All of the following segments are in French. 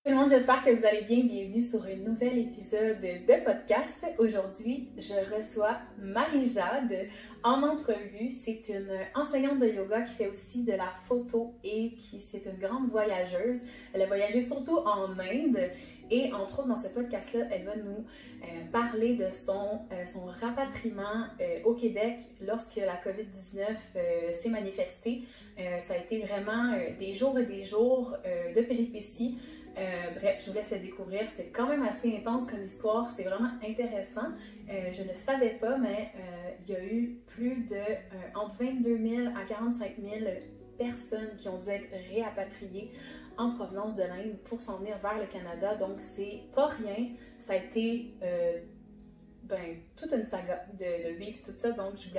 Tout le monde, j'espère que vous allez bien. Bienvenue sur un nouvel épisode de podcast. Aujourd'hui, je reçois Marie-Jade en entrevue. C'est une enseignante de yoga qui fait aussi de la photo et c'est une grande voyageuse. Elle a voyagé surtout en Inde et entre autres dans ce podcast-là, elle va nous parler de son rapatriement au Québec lorsque la COVID-19 s'est manifestée. Ça a été vraiment des jours et des jours de péripéties. Bref, je vous laisse le découvrir. C'est quand même assez intense comme histoire. C'est vraiment intéressant. Je ne savais pas, mais il y a eu plus de entre 22 000 à 45 000 personnes qui ont dû être réapatriées en provenance de l'Inde pour s'en venir vers le Canada. Donc, c'est pas rien. Ça a été toute une saga de vivre tout ça. Donc, je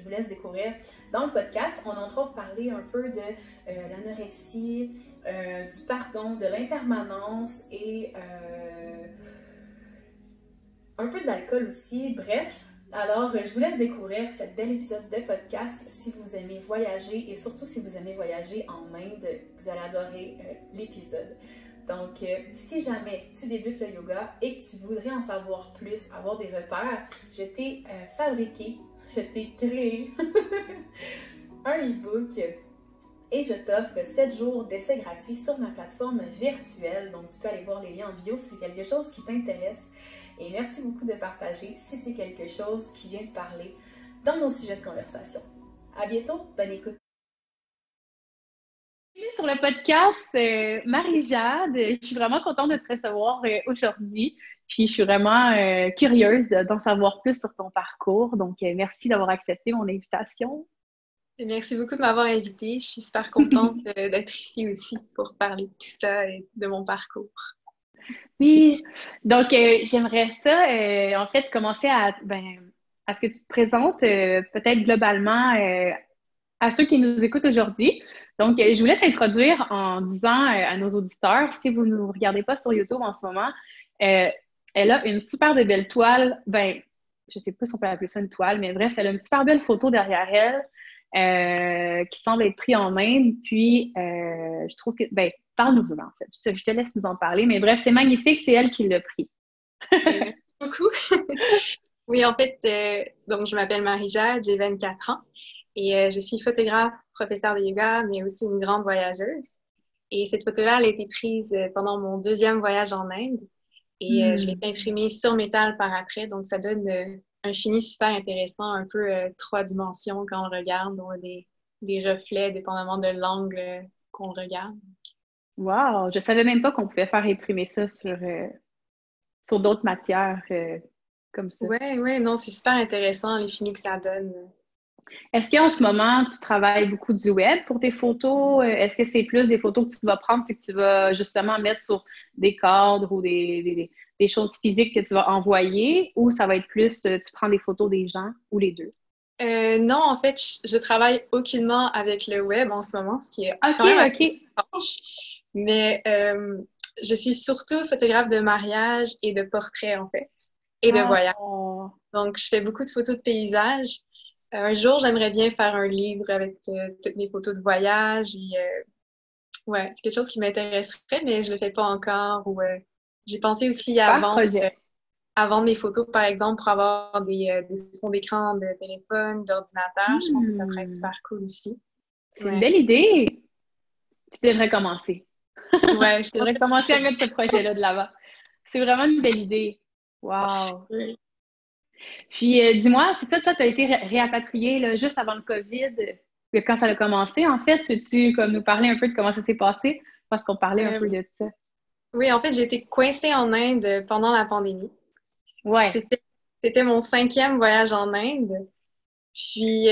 vous laisse découvrir dans le podcast. On a entre autres parlé un peu de l'anorexie, du pardon, de l'impermanence et un peu de l'alcool aussi. Bref, alors je vous laisse découvrir cet bel épisode de podcast. Si vous aimez voyager et surtout si vous aimez voyager en Inde, vous allez adorer l'épisode. Donc, si jamais tu débutes le yoga et que tu voudrais en savoir plus, avoir des repères, je t'ai créé un e-book et je t'offre 7 jours d'essai gratuit sur ma plateforme virtuelle. Donc, tu peux aller voir les liens en bio si c'est quelque chose qui t'intéresse. Et merci beaucoup de partager si c'est quelque chose qui vient te parler dans nos sujets de conversation. À bientôt, bonne écoute! Sur le podcast, Marie-Jade, je suis vraiment contente de te recevoir aujourd'hui. Puis je suis vraiment curieuse d'en savoir plus sur ton parcours. Donc, merci d'avoir accepté mon invitation. Merci beaucoup de m'avoir invitée. Je suis super contente d'être ici aussi pour parler de tout ça et de mon parcours. Oui, donc j'aimerais ça, en fait, commencer à ce que tu te présentes peut-être globalement à ceux qui nous écoutent aujourd'hui. Donc, je voulais t'introduire en disant à nos auditeurs, si vous ne nous regardez pas sur YouTube en ce moment, elle a une super de belle toile, je sais pas si on peut appeler ça une toile, mais bref, elle a une super belle photo derrière elle qui semble être prise en Inde. Puis, je trouve que, parle-nous-en en fait, je te laisse nous en parler, mais bref, c'est magnifique, c'est elle qui l'a pris. Merci beaucoup. Oui, en fait, donc je m'appelle Marie-Jade, j'ai 24 ans. Et je suis photographe, professeure de yoga, mais aussi une grande voyageuse. Et cette photo-là, elle a été prise pendant mon 2e voyage en Inde. Et je l'ai imprimée sur métal par après. Donc, ça donne un fini super intéressant, un peu 3 dimensions quand on le regarde. On a des reflets dépendamment de l'angle qu'on regarde. Wow! Je savais même pas qu'on pouvait faire imprimer ça sur d'autres matières comme ça. Oui, non, c'est super intéressant, les finis que ça donne. Est-ce qu'en ce moment, tu travailles beaucoup du web pour tes photos? Est-ce que c'est plus des photos que tu vas prendre et que tu vas justement mettre sur des cadres ou des choses physiques que tu vas envoyer? Ou ça va être plus, tu prends des photos des gens ou les deux? Non, en fait, je travaille aucunement avec le web en ce moment, ce qui est quand même OK. étrange. Mais je suis surtout photographe de mariage et de portraits, en fait, et de voyage. Donc, je fais beaucoup de photos de paysages. Un jour, j'aimerais bien faire un livre avec toutes mes photos de voyage. Et, c'est quelque chose qui m'intéresserait, mais je le fais pas encore. J'ai pensé aussi à vendre mes photos, par exemple, pour avoir des fonds d'écran de téléphone, d'ordinateur. Je pense que ça pourrait être super cool aussi. C'est une belle idée! Tu devrais commencer. Ouais, je devrais commencer à mettre ce projet-là de l'avant. C'est vraiment une belle idée. Wow! Oui. Puis, dis-moi, c'est ça, toi, tu as été réapatriée là, juste avant le COVID, quand ça a commencé, en fait. Veux-tu comme nous parler un peu de comment ça s'est passé? Parce qu'on parlait un peu de ça. Oui, en fait, j'ai été coincée en Inde pendant la pandémie. Ouais. C'était mon 5e voyage en Inde. Puis,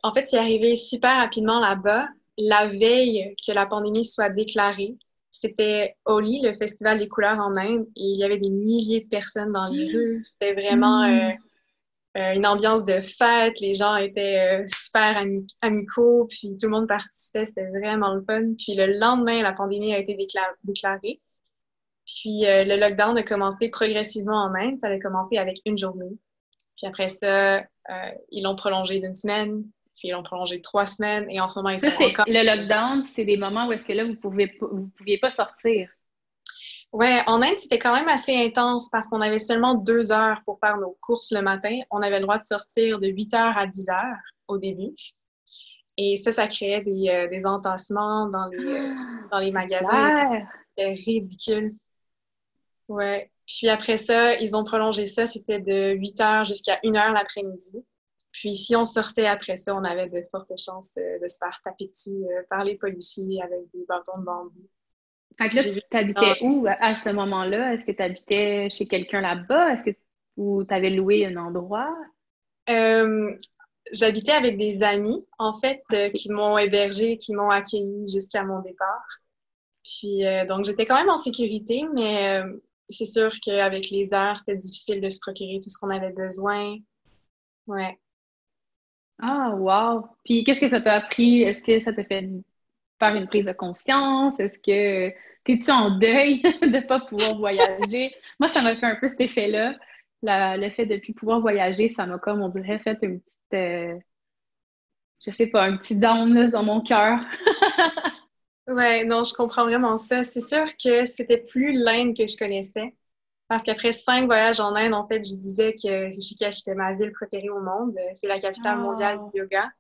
en fait, c'est arrivé super rapidement là-bas, la veille que la pandémie soit déclarée. C'était Holi, le festival des couleurs en Inde, et il y avait des milliers de personnes dans les rues. C'était vraiment une ambiance de fête. Les gens étaient super amicaux, puis tout le monde participait. C'était vraiment le fun. Puis le lendemain, la pandémie a été déclarée. Puis le lockdown a commencé progressivement en Inde. Ça a commencé avec une journée. Puis après ça, ils l'ont prolongé d'1 semaine, puis ils l'ont prolongé de 3 semaines, et en ce moment, ils sont encore... Le lockdown, c'est des moments où est-ce que là, vous pouviez pas sortir. Ouais, en Inde, c'était quand même assez intense parce qu'on avait seulement 2 heures pour faire nos courses le matin. On avait le droit de sortir de 8 heures à 10 heures au début. Et ça créait des entassements dans les C'est magasins et tout. clair! C'était ridicule. Ouais. Puis après ça, ils ont prolongé ça. C'était de 8 heures jusqu'à 1 heure l'après-midi. Puis si on sortait après ça, on avait de fortes chances de se faire taper dessus par les policiers avec des bâtons de bambou. Fait que là, J'ai tu vu t'habitais où à ce moment-là? Est-ce que tu habitais chez quelqu'un là-bas? Ou tu avais loué un endroit? Euh, j'habitais avec des amis, en fait, OK. qui m'ont hébergée, qui m'ont accueillie jusqu'à mon départ. Puis, donc, j'étais quand même en sécurité, mais c'est sûr qu'avec les heures, c'était difficile de se procurer tout ce qu'on avait besoin. Ouais. Ah, wow! Puis qu'est-ce que ça t'a appris? Est-ce que ça t'a fait faire une prise de conscience? Est-ce que t'es-tu en deuil de ne pas pouvoir voyager? Moi, ça m'a fait un peu cet effet-là. Le fait de ne plus pouvoir voyager, ça m'a comme, on dirait, fait une petite, je sais pas, un petit down là, dans mon cœur. Ouais, non, je comprends vraiment ça. C'est sûr que c'était plus l'Inde que je connaissais. Parce qu'après 5 voyages en Inde, en fait, je disais que Rishikesh était ma ville préférée au monde. C'est la capitale mondiale Oh, du yoga.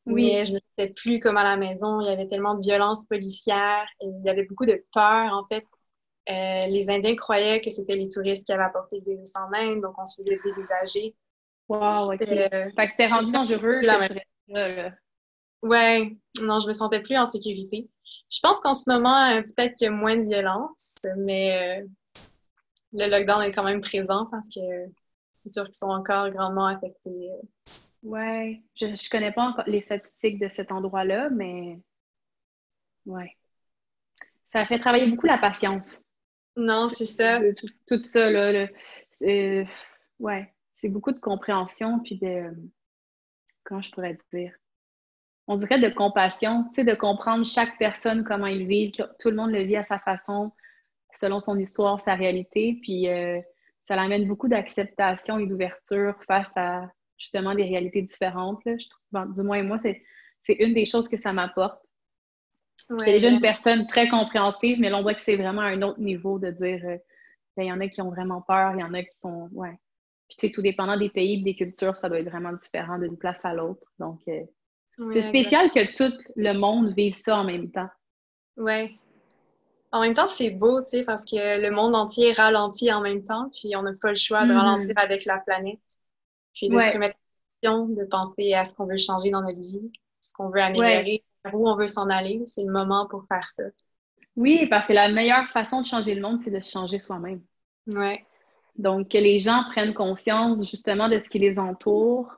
Mais oui, je me sentais plus comme à la maison. Il y avait tellement de violence policière et il y avait beaucoup de peur, en fait. Les Indiens croyaient que c'était les touristes qui avaient apporté le virus en Inde, donc on se faisait dévisager. wow, OK. C'était Fait que c'était c'était rendu dangereux plus que la tu même. restes là, là. Ouais, non, je me sentais plus en sécurité. Je pense qu'en ce moment, peut-être qu'il y a moins de violence, mais le lockdown est quand même présent parce que c'est sûr qu'ils sont encore grandement affectés. Ouais, je connais pas encore les statistiques de cet endroit-là, mais ouais. Ça fait travailler beaucoup la patience. Non, c'est ça. Tout ça, là, c'est- ouais, c'est beaucoup de compréhension, puis comment je pourrais dire? On dirait de compassion, tu sais, de comprendre chaque personne, comment ils vivent, que tout le monde le vit à sa façon, selon son histoire, sa réalité, puis ça l'amène beaucoup d'acceptation et d'ouverture face à, justement, des réalités différentes, là. Je trouve, bon, du moins, moi, c'est une des choses que ça m'apporte. J'étais Ouais, déjà une vraiment. personne très compréhensive, mais là, on dirait que c'est vraiment un autre niveau de dire, ben, il y en a qui ont vraiment peur, il y en a qui sont, ouais. Puis, tu sais, tout dépendant des pays et des cultures, ça doit être vraiment différent d'une place à l'autre. Donc, c'est Ouais, exact. spécial que tout le monde vive ça en même temps. Ouais. En même temps, c'est beau, tu sais, parce que le monde entier ralentit en même temps, puis on n'a pas le choix de ralentir Mhm. avec la planète, puis de se Ouais, remettre en question, de penser à ce qu'on veut changer dans notre vie, ce qu'on veut ouais. améliorer, vers où on veut s'en aller. C'est le moment pour faire ça. Oui, parce que la meilleure façon de changer le monde, c'est de se changer soi-même. Ouais. Donc, que les gens prennent conscience justement de ce qui les entoure.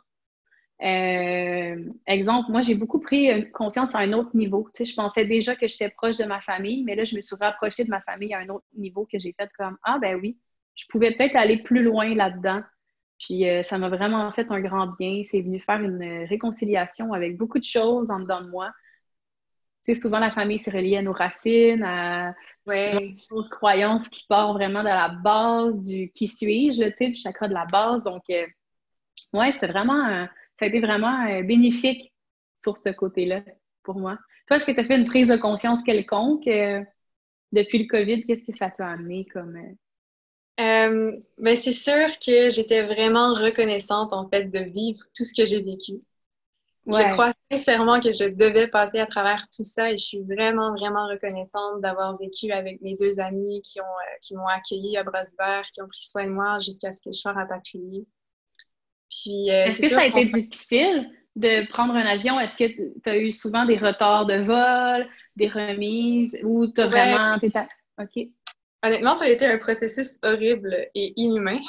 Exemple, moi, j'ai beaucoup pris conscience à un autre niveau. Tu sais, je pensais déjà que j'étais proche de ma famille, mais là, je me suis rapprochée de ma famille à un autre niveau que j'ai fait comme, ah ben oui, je pouvais peut-être aller plus loin là-dedans. Puis ça m'a vraiment fait un grand bien. C'est venu faire une réconciliation avec beaucoup de choses en dedans de moi. Tu sais, souvent, la famille, c'est relié à nos racines, à vraiment Ouais. des choses, croyances qui partent vraiment de la base du qui suis-je, là, tu sais, du chakra de la base. Donc, ouais, c'était vraiment, ça a été vraiment bénéfique sur ce côté-là pour moi. Toi, est-ce que tu as fait une prise de conscience quelconque depuis le COVID? Qu'est-ce que ça t'a amené comme. Ben c'est sûr que j'étais vraiment reconnaissante, en fait, de vivre tout ce que j'ai vécu. Je Ouais, crois sincèrement que je devais passer à travers tout ça et je suis vraiment, vraiment reconnaissante d'avoir vécu avec mes 2 amis qui m'ont accueillie à bras ouverts, qui ont pris soin de moi jusqu'à ce que je sois rapatriée. Puis, est-ce c'est que ça sûr a qu'on... été difficile de prendre un avion? Est-ce que tu as eu souvent des retards de vol, des remises, ou tu as Ouais, vraiment. OK. honnêtement, ça a été un processus horrible et inhumain.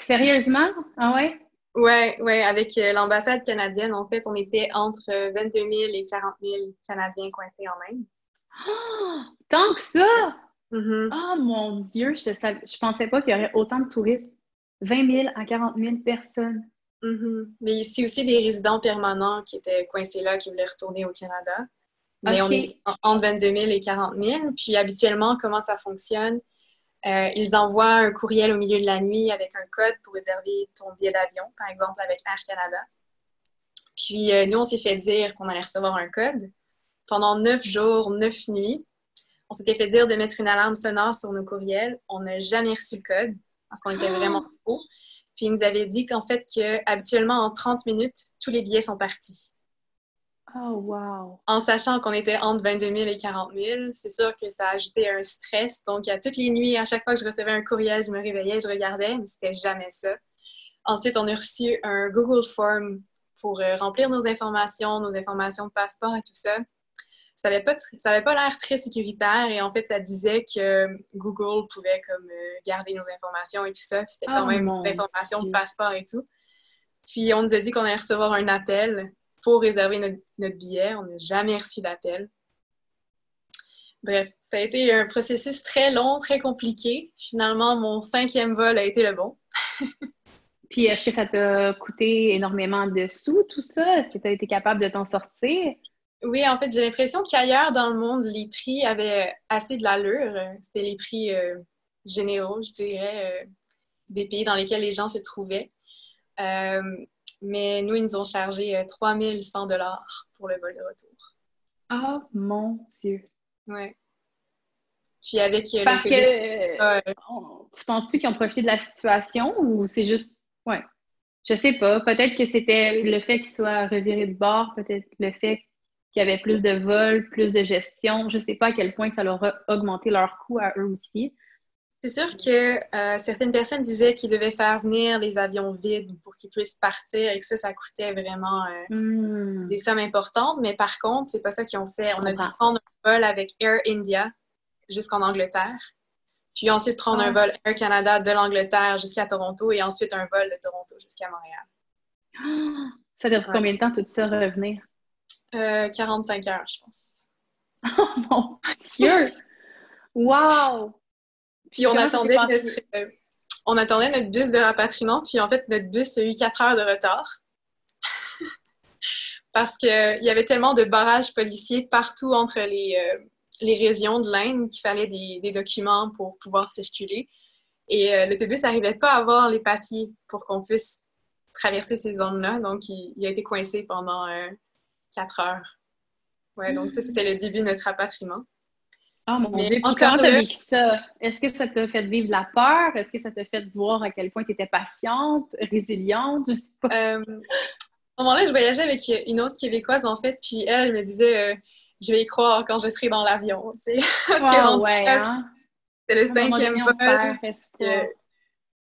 Sérieusement? Ah ouais? Ouais, ouais, avec l'ambassade canadienne, en fait, on était entre 22 000 et 40 000 Canadiens coincés en Inde. Ah! Tant que ça! Mhm, Oh mon Dieu, je pensais pas qu'il y aurait autant de touristes. 20 000 à 40 000 personnes. mhm. Mais ici aussi des résidents permanents qui étaient coincés là, qui voulaient retourner au Canada. Mais on est OK. entre 22 000 et 40 000. Puis habituellement, comment ça fonctionne? Ils envoient un courriel au milieu de la nuit avec un code pour réserver ton billet d'avion, par exemple avec Air Canada. Puis nous, on s'est fait dire qu'on allait recevoir un code. Pendant 9 jours, 9 nuits, On s'était fait dire de mettre une alarme sonore sur nos courriels. On n'a jamais reçu le code parce qu'on était vraiment faux. Puis, ils nous avaient dit qu'en fait, habituellement, en 30 minutes, tous les billets sont partis. Oh, wow! En sachant qu'on était entre 22 000 et 40 000, c'est sûr que ça a ajouté un stress. Donc, à toutes les nuits, à chaque fois que je recevais un courriel, je me réveillais, je regardais, mais c'était jamais ça. Ensuite, on a reçu un Google Form pour remplir nos informations de passeport et tout ça. Ça avait pas l'air très sécuritaire et en fait, ça disait que Google pouvait comme garder nos informations et tout ça. Puis c'était quand même des informations de passeport et tout. Puis, on nous a dit qu'on allait recevoir un appel pour réserver notre billet. On n'a jamais reçu d'appel. Bref, ça a été un processus très long, très compliqué. Finalement, mon 5e vol a été le bon. Puis, est-ce que ça t'a coûté énormément de sous, tout ça? Est-ce que tu as été capable de t'en sortir? Oui, en fait, j'ai l'impression qu'ailleurs dans le monde, les prix avaient assez de l'allure. C'était les prix généraux, je dirais, des pays dans lesquels les gens se trouvaient. Mais nous, ils nous ont chargé 3 100 $ pour le vol de retour. Oh mon Dieu! Ouais. Puis avec Parce le que COVID, tu penses-tu qu'ils ont profité de la situation ou c'est juste... Ouais. Je sais pas. Peut-être que c'était le fait qu'ils soient revirés de bord, peut-être le fait qu'il y avait plus de vols, plus de gestion. Je sais pas à quel point que ça leur a augmenté leur coût à eux aussi. c'est sûr que certaines personnes disaient qu'ils devaient faire venir les avions vides pour qu'ils puissent partir et que ça coûtait vraiment des sommes importantes. Mais par contre, c'est pas ça qu'ils ont fait. On a dû prendre un vol avec Air India jusqu'en Angleterre. Puis ensuite prendre un vol Air Canada de l'Angleterre jusqu'à Toronto et ensuite un vol de Toronto jusqu'à Montréal. Ça dure combien de temps tout ça revenir? 45 heures, je pense. Oh mon Dieu! Wow! Puis on attendait notre bus de rapatriement, puis en fait, notre bus a eu 4 heures de retard. Parce qu'il y avait tellement de barrages policiers partout entre les régions de l'Inde qu'il fallait des documents pour pouvoir circuler. Et l'autobus n'arrivait pas à avoir les papiers pour qu'on puisse traverser ces zones-là. Donc, il a été coincé pendant 4 heures. Ouais, donc ça, c'était le début de notre rapatriement. Oh mon Dieu! Puis comment tu as vécu ça? Est-ce que ça t'a fait vivre de la peur? Est-ce que ça t'a fait voir à quel point tu étais patiente, résiliente? Je sais pas. À ce moment-là, je voyageais avec une autre Québécoise, en fait, puis elle me disait je vais y croire quand je serai dans l'avion, tu sais. C'est le 5e vol.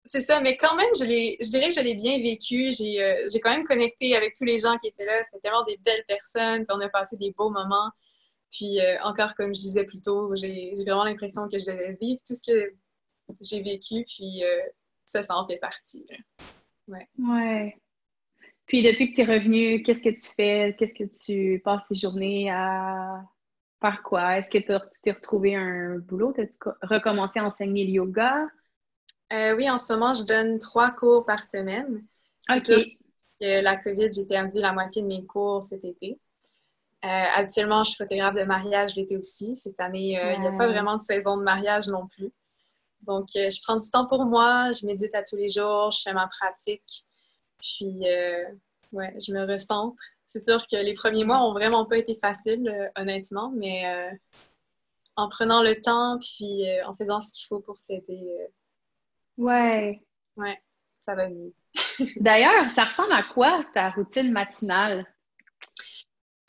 C'est ça, mais quand même, je dirais que je l'ai bien vécu. J'ai quand même connecté avec tous les gens qui étaient là. C'était tellement des belles personnes, puis on a passé des beaux moments. Puis encore, comme je disais plus tôt, j'ai vraiment l'impression que je devais vivre tout ce que j'ai vécu, puis ça en fait partie. Là. Ouais. Ouais. Puis depuis que tu es revenue, qu'est-ce que tu fais? Qu'est-ce que tu passes tes journées à faire quoi? Est-ce que tu t'es retrouvé un boulot? As-tu recommencé à enseigner le yoga? Oui, en ce moment, je donne 3 cours par semaine. C'est sûr que la COVID, j'ai perdu la moitié de mes cours cet été. Actuellement, je suis photographe de mariage l'été aussi. Cette année, il n'y a pas vraiment de saison de mariage non plus. Donc, je prends du temps pour moi, je médite à tous les jours, je fais ma pratique. Puis, je me recentre. C'est sûr que les premiers mois ont vraiment pas été faciles, honnêtement, mais en prenant le temps, puis en faisant ce qu'il faut pour s'aider, ouais, ça va mieux. D'ailleurs, ça ressemble à quoi ta routine matinale?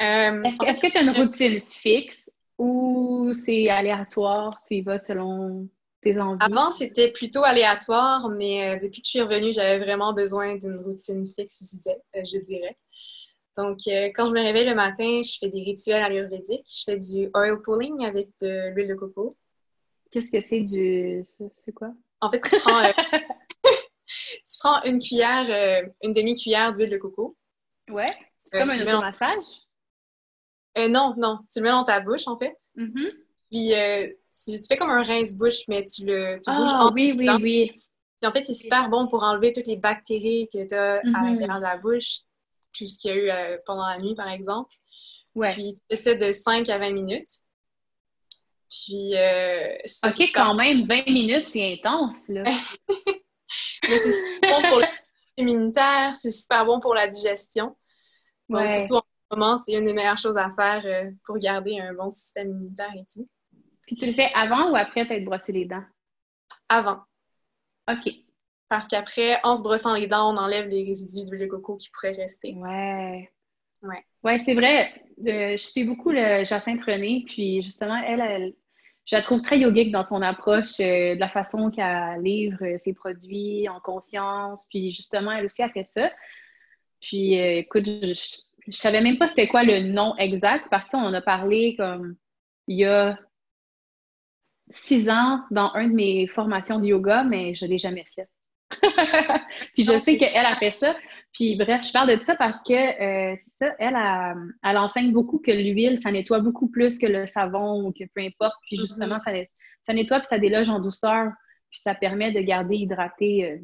Est-ce que tu as une routine fixe ou c'est aléatoire? Tu y vas selon tes envies? Avant, c'était plutôt aléatoire, mais depuis que je suis revenue, j'avais vraiment besoin d'une routine fixe, je dirais. Donc, quand je me réveille le matin, je fais des rituels ayurvédiques. Je fais du oil pulling avec de l'huile de coco. Qu'est-ce que c'est C'est quoi? En fait, tu prends une cuillère, une demi-cuillère d'huile de coco. Ouais. C'est comme un automassage? Non. Tu le mets dans ta bouche, en fait. Mm-hmm. Puis, tu fais comme un rince-bouche, mais tu bouges en oui. Puis, en fait, c'est super bon pour enlever toutes les bactéries que tu as à l'intérieur de la bouche, tout ce qu'il y a eu pendant la nuit, par exemple. Ouais. Puis, tu fais ça de 5 à 20 minutes. Puis, OK, quand même, 20 minutes, c'est intense, là. Mais c'est super bon pour le système immunitaire, c'est super bon pour la digestion. Donc, surtout en ce moment, c'est une des meilleures choses à faire pour garder un bon système immunitaire et tout. Puis tu le fais avant ou après t'être brossé les dents? Avant. OK. Parce qu'après, en se brossant les dents, on enlève les résidus d'huile de coco qui pourraient rester. Ouais. Ouais. Ouais, c'est vrai. Je suis beaucoup le Jacinthe René, puis justement, je la trouve très yogique dans son approche, de la façon qu'elle livre ses produits en conscience. Puis justement, elle aussi a fait ça. Puis écoute, je savais même pas c'était quoi le nom exact parce qu'on en a parlé comme il y a 6 ans dans un de mes formations de yoga, mais je l'ai jamais fait. Puis je Non, sais c'est qu'elle a fait ça. Puis bref, je parle de ça parce que c'est ça, elle enseigne beaucoup que l'huile, ça nettoie beaucoup plus que le savon ou que peu importe. Puis justement, ça nettoie puis ça déloge en douceur. Puis ça permet de garder hydratée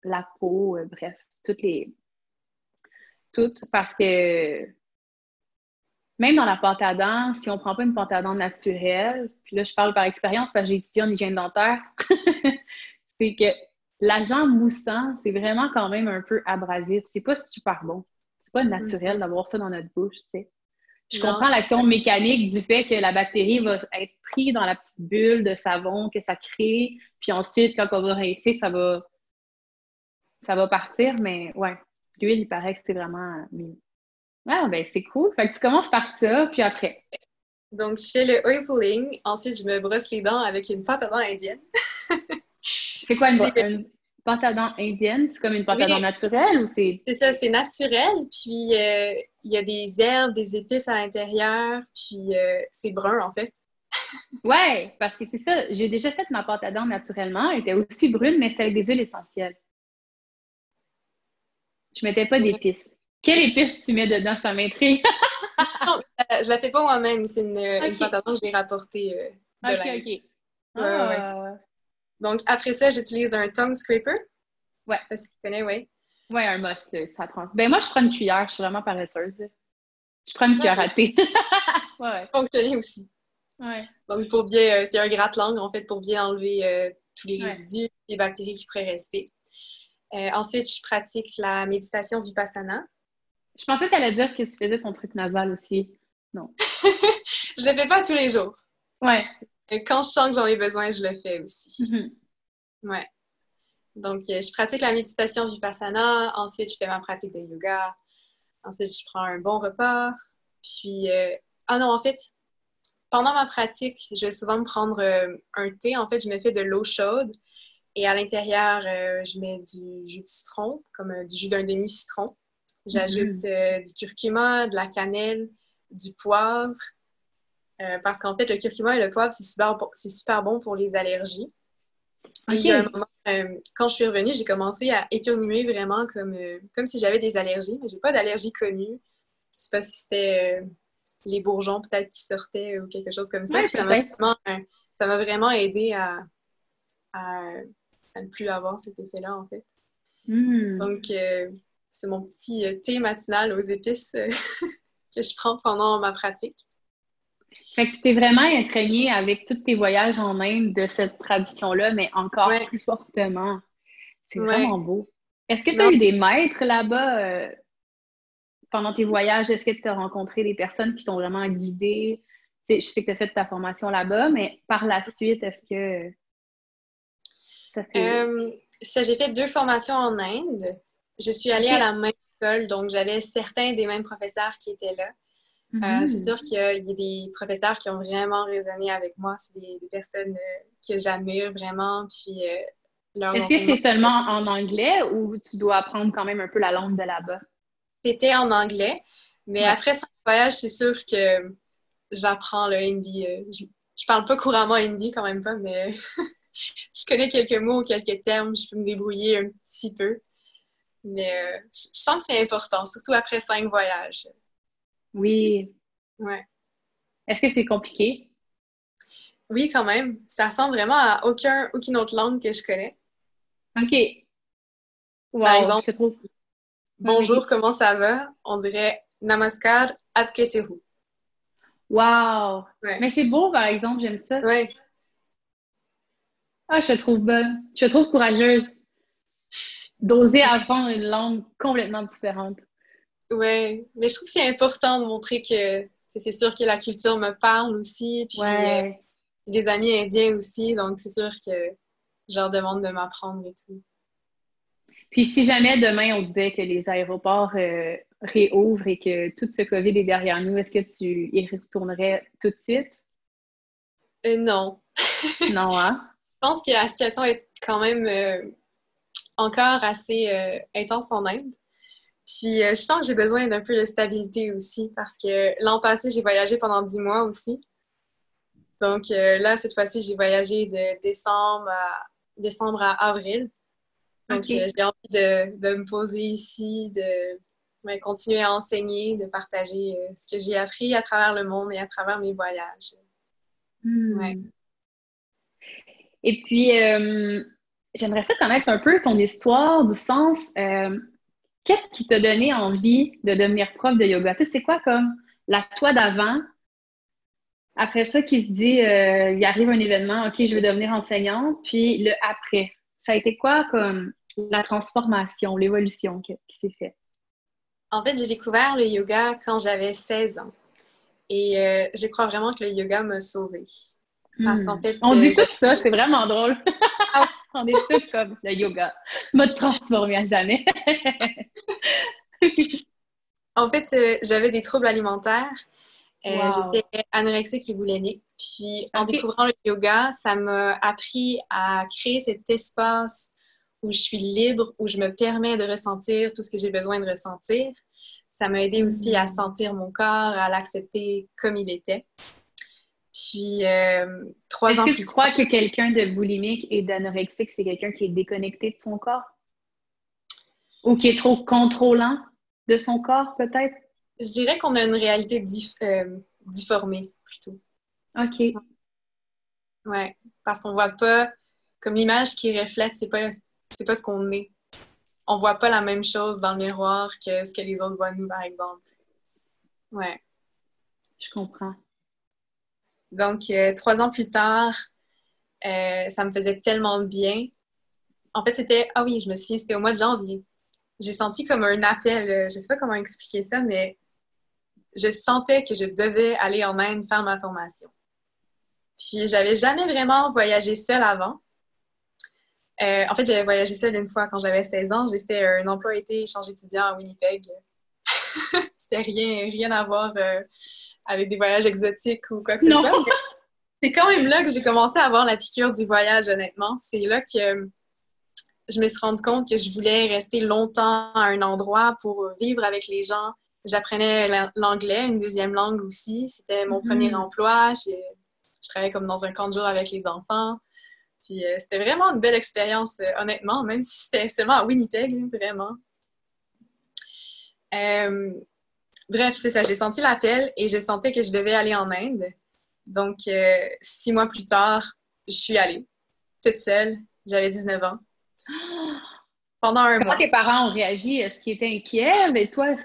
la peau, bref, toutes. Parce que même dans la pâte à dents, si on prend pas une pâte à dents naturelle, puis là, je parle par expérience parce que j'ai étudié en hygiène dentaire, c'est que l'agent moussant, c'est vraiment quand même un peu abrasif. C'est pas super bon. C'est pas naturel d'avoir ça dans notre bouche, tu sais. Je Non, comprends l'action mécanique du fait que la bactérie va être prise dans la petite bulle de savon que ça crée, puis ensuite, quand on va rincer, ça va partir, mais ouais, l'huile, il paraît que c'est vraiment mieux. Ah, ben c'est cool. Fait que tu commences par ça, puis après. Donc, je fais le oil pulling. Ensuite, je me brosse les dents avec une pâte à dents indienne. C'est quoi C'est- une pâte à dents indienne? C'est comme une pâte à dents Oui, naturelle ou c'est... c'est ça, c'est naturel. Puis, il y a des herbes, des épices à l'intérieur. Puis, c'est brun, en fait. Ouais, parce que c'est ça. J'ai déjà fait ma pâte à dents naturellement. Elle était aussi brune, mais c'était avec des huiles essentielles. Je mettais pas Ouais. d'épices. Quelle épice tu mets dedans? Ça m'intrigue. Non, je la fais pas moi-même. C'est une pâte OK. à dents que j'ai rapportée de OK, l'Inde. OK. Ouais. Ah, Donc, après ça, j'utilise un tongue scraper. ouais. Je sais pas si tu connais, ouais. Ouais, un must, ça prend. Ben moi, je prends une cuillère. Je suis vraiment paresseuse. Je prends une Ah cuillère oui, à thé. Ouais, fonctionner aussi. ouais, Donc, pour bien, c'est un gratte-langue, en fait, pour bien enlever tous les ouais. résidus, les bactéries qui pourraient rester. Ensuite, je pratique la méditation Vipassana. Je pensais que tu allais dire que tu faisais ton truc nasal aussi. Non. Je le fais pas tous les jours. Ouais. Quand je sens que j'en ai besoin, je le fais aussi. Mhm. Ouais. Donc, je pratique la méditation Vipassana. Ensuite, je fais ma pratique de yoga. Ensuite, je prends un bon repas. Puis, ah non, en fait, pendant ma pratique, je vais souvent me prendre un thé. En fait, je me fais de l'eau chaude et à l'intérieur, je mets du jus de citron, comme du jus d'un demi-citron. J'ajoute Mhm. du curcuma, de la cannelle, du poivre, parce qu'en fait, le curcuma et le poivre, c'est super bon pour les allergies. Et il y a un OK. moment, quand je suis revenue, j'ai commencé à éternuer vraiment comme si j'avais des allergies, mais j'ai pas d'allergie connue. Je sais pas si c'était les bourgeons peut-être qui sortaient ou quelque chose comme ça. Ouais, Puis peut-être. ça m'a vraiment aidé à, à ne plus avoir cet effet-là, en fait. Hmm. Donc, c'est mon petit thé matinal aux épices que je prends pendant ma pratique. Fait que tu t'es vraiment imprégné avec tous tes voyages en Inde de cette tradition-là, mais encore Ouais, plus fortement. C'est vraiment ouais. beau. Est-ce que tu as Non, eu des maîtres là-bas pendant tes voyages? Est-ce que tu as rencontré des personnes qui t'ont vraiment guidé? Tu sais, je sais que tu as fait ta formation là-bas, mais par la suite, est-ce que ça s'est... euh, ça, j'ai fait 2 formations en Inde. Je suis allée à OK. la même école, donc j'avais certains des mêmes professeurs qui étaient là. C'est Mhm. sûr qu'il y a des professeurs qui ont vraiment résonné avec moi. C'est des personnes que j'admire vraiment, puis leurs Est-ce que enseignements. c'est seulement en anglais ou tu dois apprendre quand même un peu la langue de là-bas? C'était en anglais, mais Ouais. après 5 voyages, c'est sûr que j'apprends le hindi. Je parle pas couramment hindi quand même pas, mais je connais quelques mots, quelques termes, je peux me débrouiller un petit peu. Mais je sens que c'est important, surtout après 5 voyages. Oui. Ouais. Est-ce que c'est compliqué? Oui, quand même. Ça ressemble vraiment à aucune autre langue que je connais. OK. Par Wow, exemple, je trouve. Ouais, bonjour, vas-y. comment ça va? On dirait Namaskar, Adkesehu. Wow! Ouais. Mais c'est beau, par exemple, j'aime ça. Ouais. Ah, je te trouve bonne. Je te trouve courageuse d'oser apprendre une langue complètement différente. Ouais. Mais je trouve que c'est important de montrer que c'est sûr que la culture me parle aussi. Puis Ouais. J'ai des amis indiens aussi, donc c'est sûr que je leur demande de m'apprendre et tout. Puis si jamais demain on disait que les aéroports réouvrent et que tout ce COVID est derrière nous, est-ce que tu y retournerais tout de suite? Non. Non, hein? Je pense que la situation est quand même encore assez intense en Inde. Puis je sens que j'ai besoin d'un peu de stabilité aussi parce que l'an passé, j'ai voyagé pendant 10 mois aussi. Donc là, cette fois-ci, j'ai voyagé de décembre à avril. Donc OK. j'ai envie de me poser ici, de continuer à enseigner, de partager ce que j'ai appris à travers le monde et à travers mes voyages. Ouais. Hmm. Et puis, j'aimerais ça connaître un peu ton histoire, du sens. Qu'est-ce qui t'a donné envie de devenir prof de yoga? Tu sais, c'est quoi comme la toi d'avant, après ça, qui se dit, il arrive un événement, OK, je veux devenir enseignante, puis le après. Ça a été quoi comme la transformation, l'évolution qui s'est faite? En fait, j'ai découvert le yoga quand j'avais 16 ans. Et je crois vraiment que le yoga m'a sauvée. Parce qu'en fait, On dit tout ça, c'est vraiment drôle. On est tous comme le yoga m'a transformé à jamais. en fait j'avais des troubles alimentaires. Wow. J'étais anorexique et boulimique. Puis, en OK. découvrant le yoga, ça m'a appris à créer cet espace où je suis libre, où je me permets de ressentir tout ce que j'ai besoin de ressentir. Ça m'a aidé aussi à sentir mon corps, à l'accepter comme il était. Puis, 3 Est-ce ans que tu plus tard, crois que quelqu'un de boulimique et d'anorexique, c'est quelqu'un qui est déconnecté de son corps? Ou qui est trop contrôlant de son corps, peut-être? je dirais qu'on a une réalité difformée, plutôt. OK. Ouais, parce qu'on voit pas, comme l'image qui reflète, c'est pas ce qu'on est. On voit pas la même chose dans le miroir que ce que les autres voient nous, par exemple. Ouais. Je comprends. Donc, 3 ans plus tard, ça me faisait tellement de bien. En fait, ah oui, je me souviens, c'était au mois de janvier. J'ai senti comme un appel, je sais pas comment expliquer ça, mais je sentais que je devais aller en Inde faire ma formation. Puis, j'avais jamais vraiment voyagé seule avant. En fait, j'avais voyagé seule une fois quand j'avais 16 ans. J'ai fait un emploi été échange étudiant à Winnipeg. C'était rien à voir avec des voyages exotiques ou quoi que ce Non! soit. Mais c'est quand même là que j'ai commencé à avoir la piqûre du voyage, honnêtement. C'est là que je me suis rendu compte que je voulais rester longtemps à un endroit pour vivre avec les gens. J'apprenais l'anglais, une deuxième langue aussi. C'était mon premier Mhm. emploi. Je travaillais comme dans un camp de jour avec les enfants. Puis c'était vraiment une belle expérience, honnêtement, même si c'était seulement à Winnipeg, vraiment. Euh, Bref, c'est ça, j'ai senti l'appel et je sentais que je devais aller en Inde. Donc, 6 mois plus tard, je suis allée, toute seule. J'avais 19 ans. Pendant un Comment mois. tes parents ont réagi? Est-ce qu'ils étaient inquiets? Mais toi,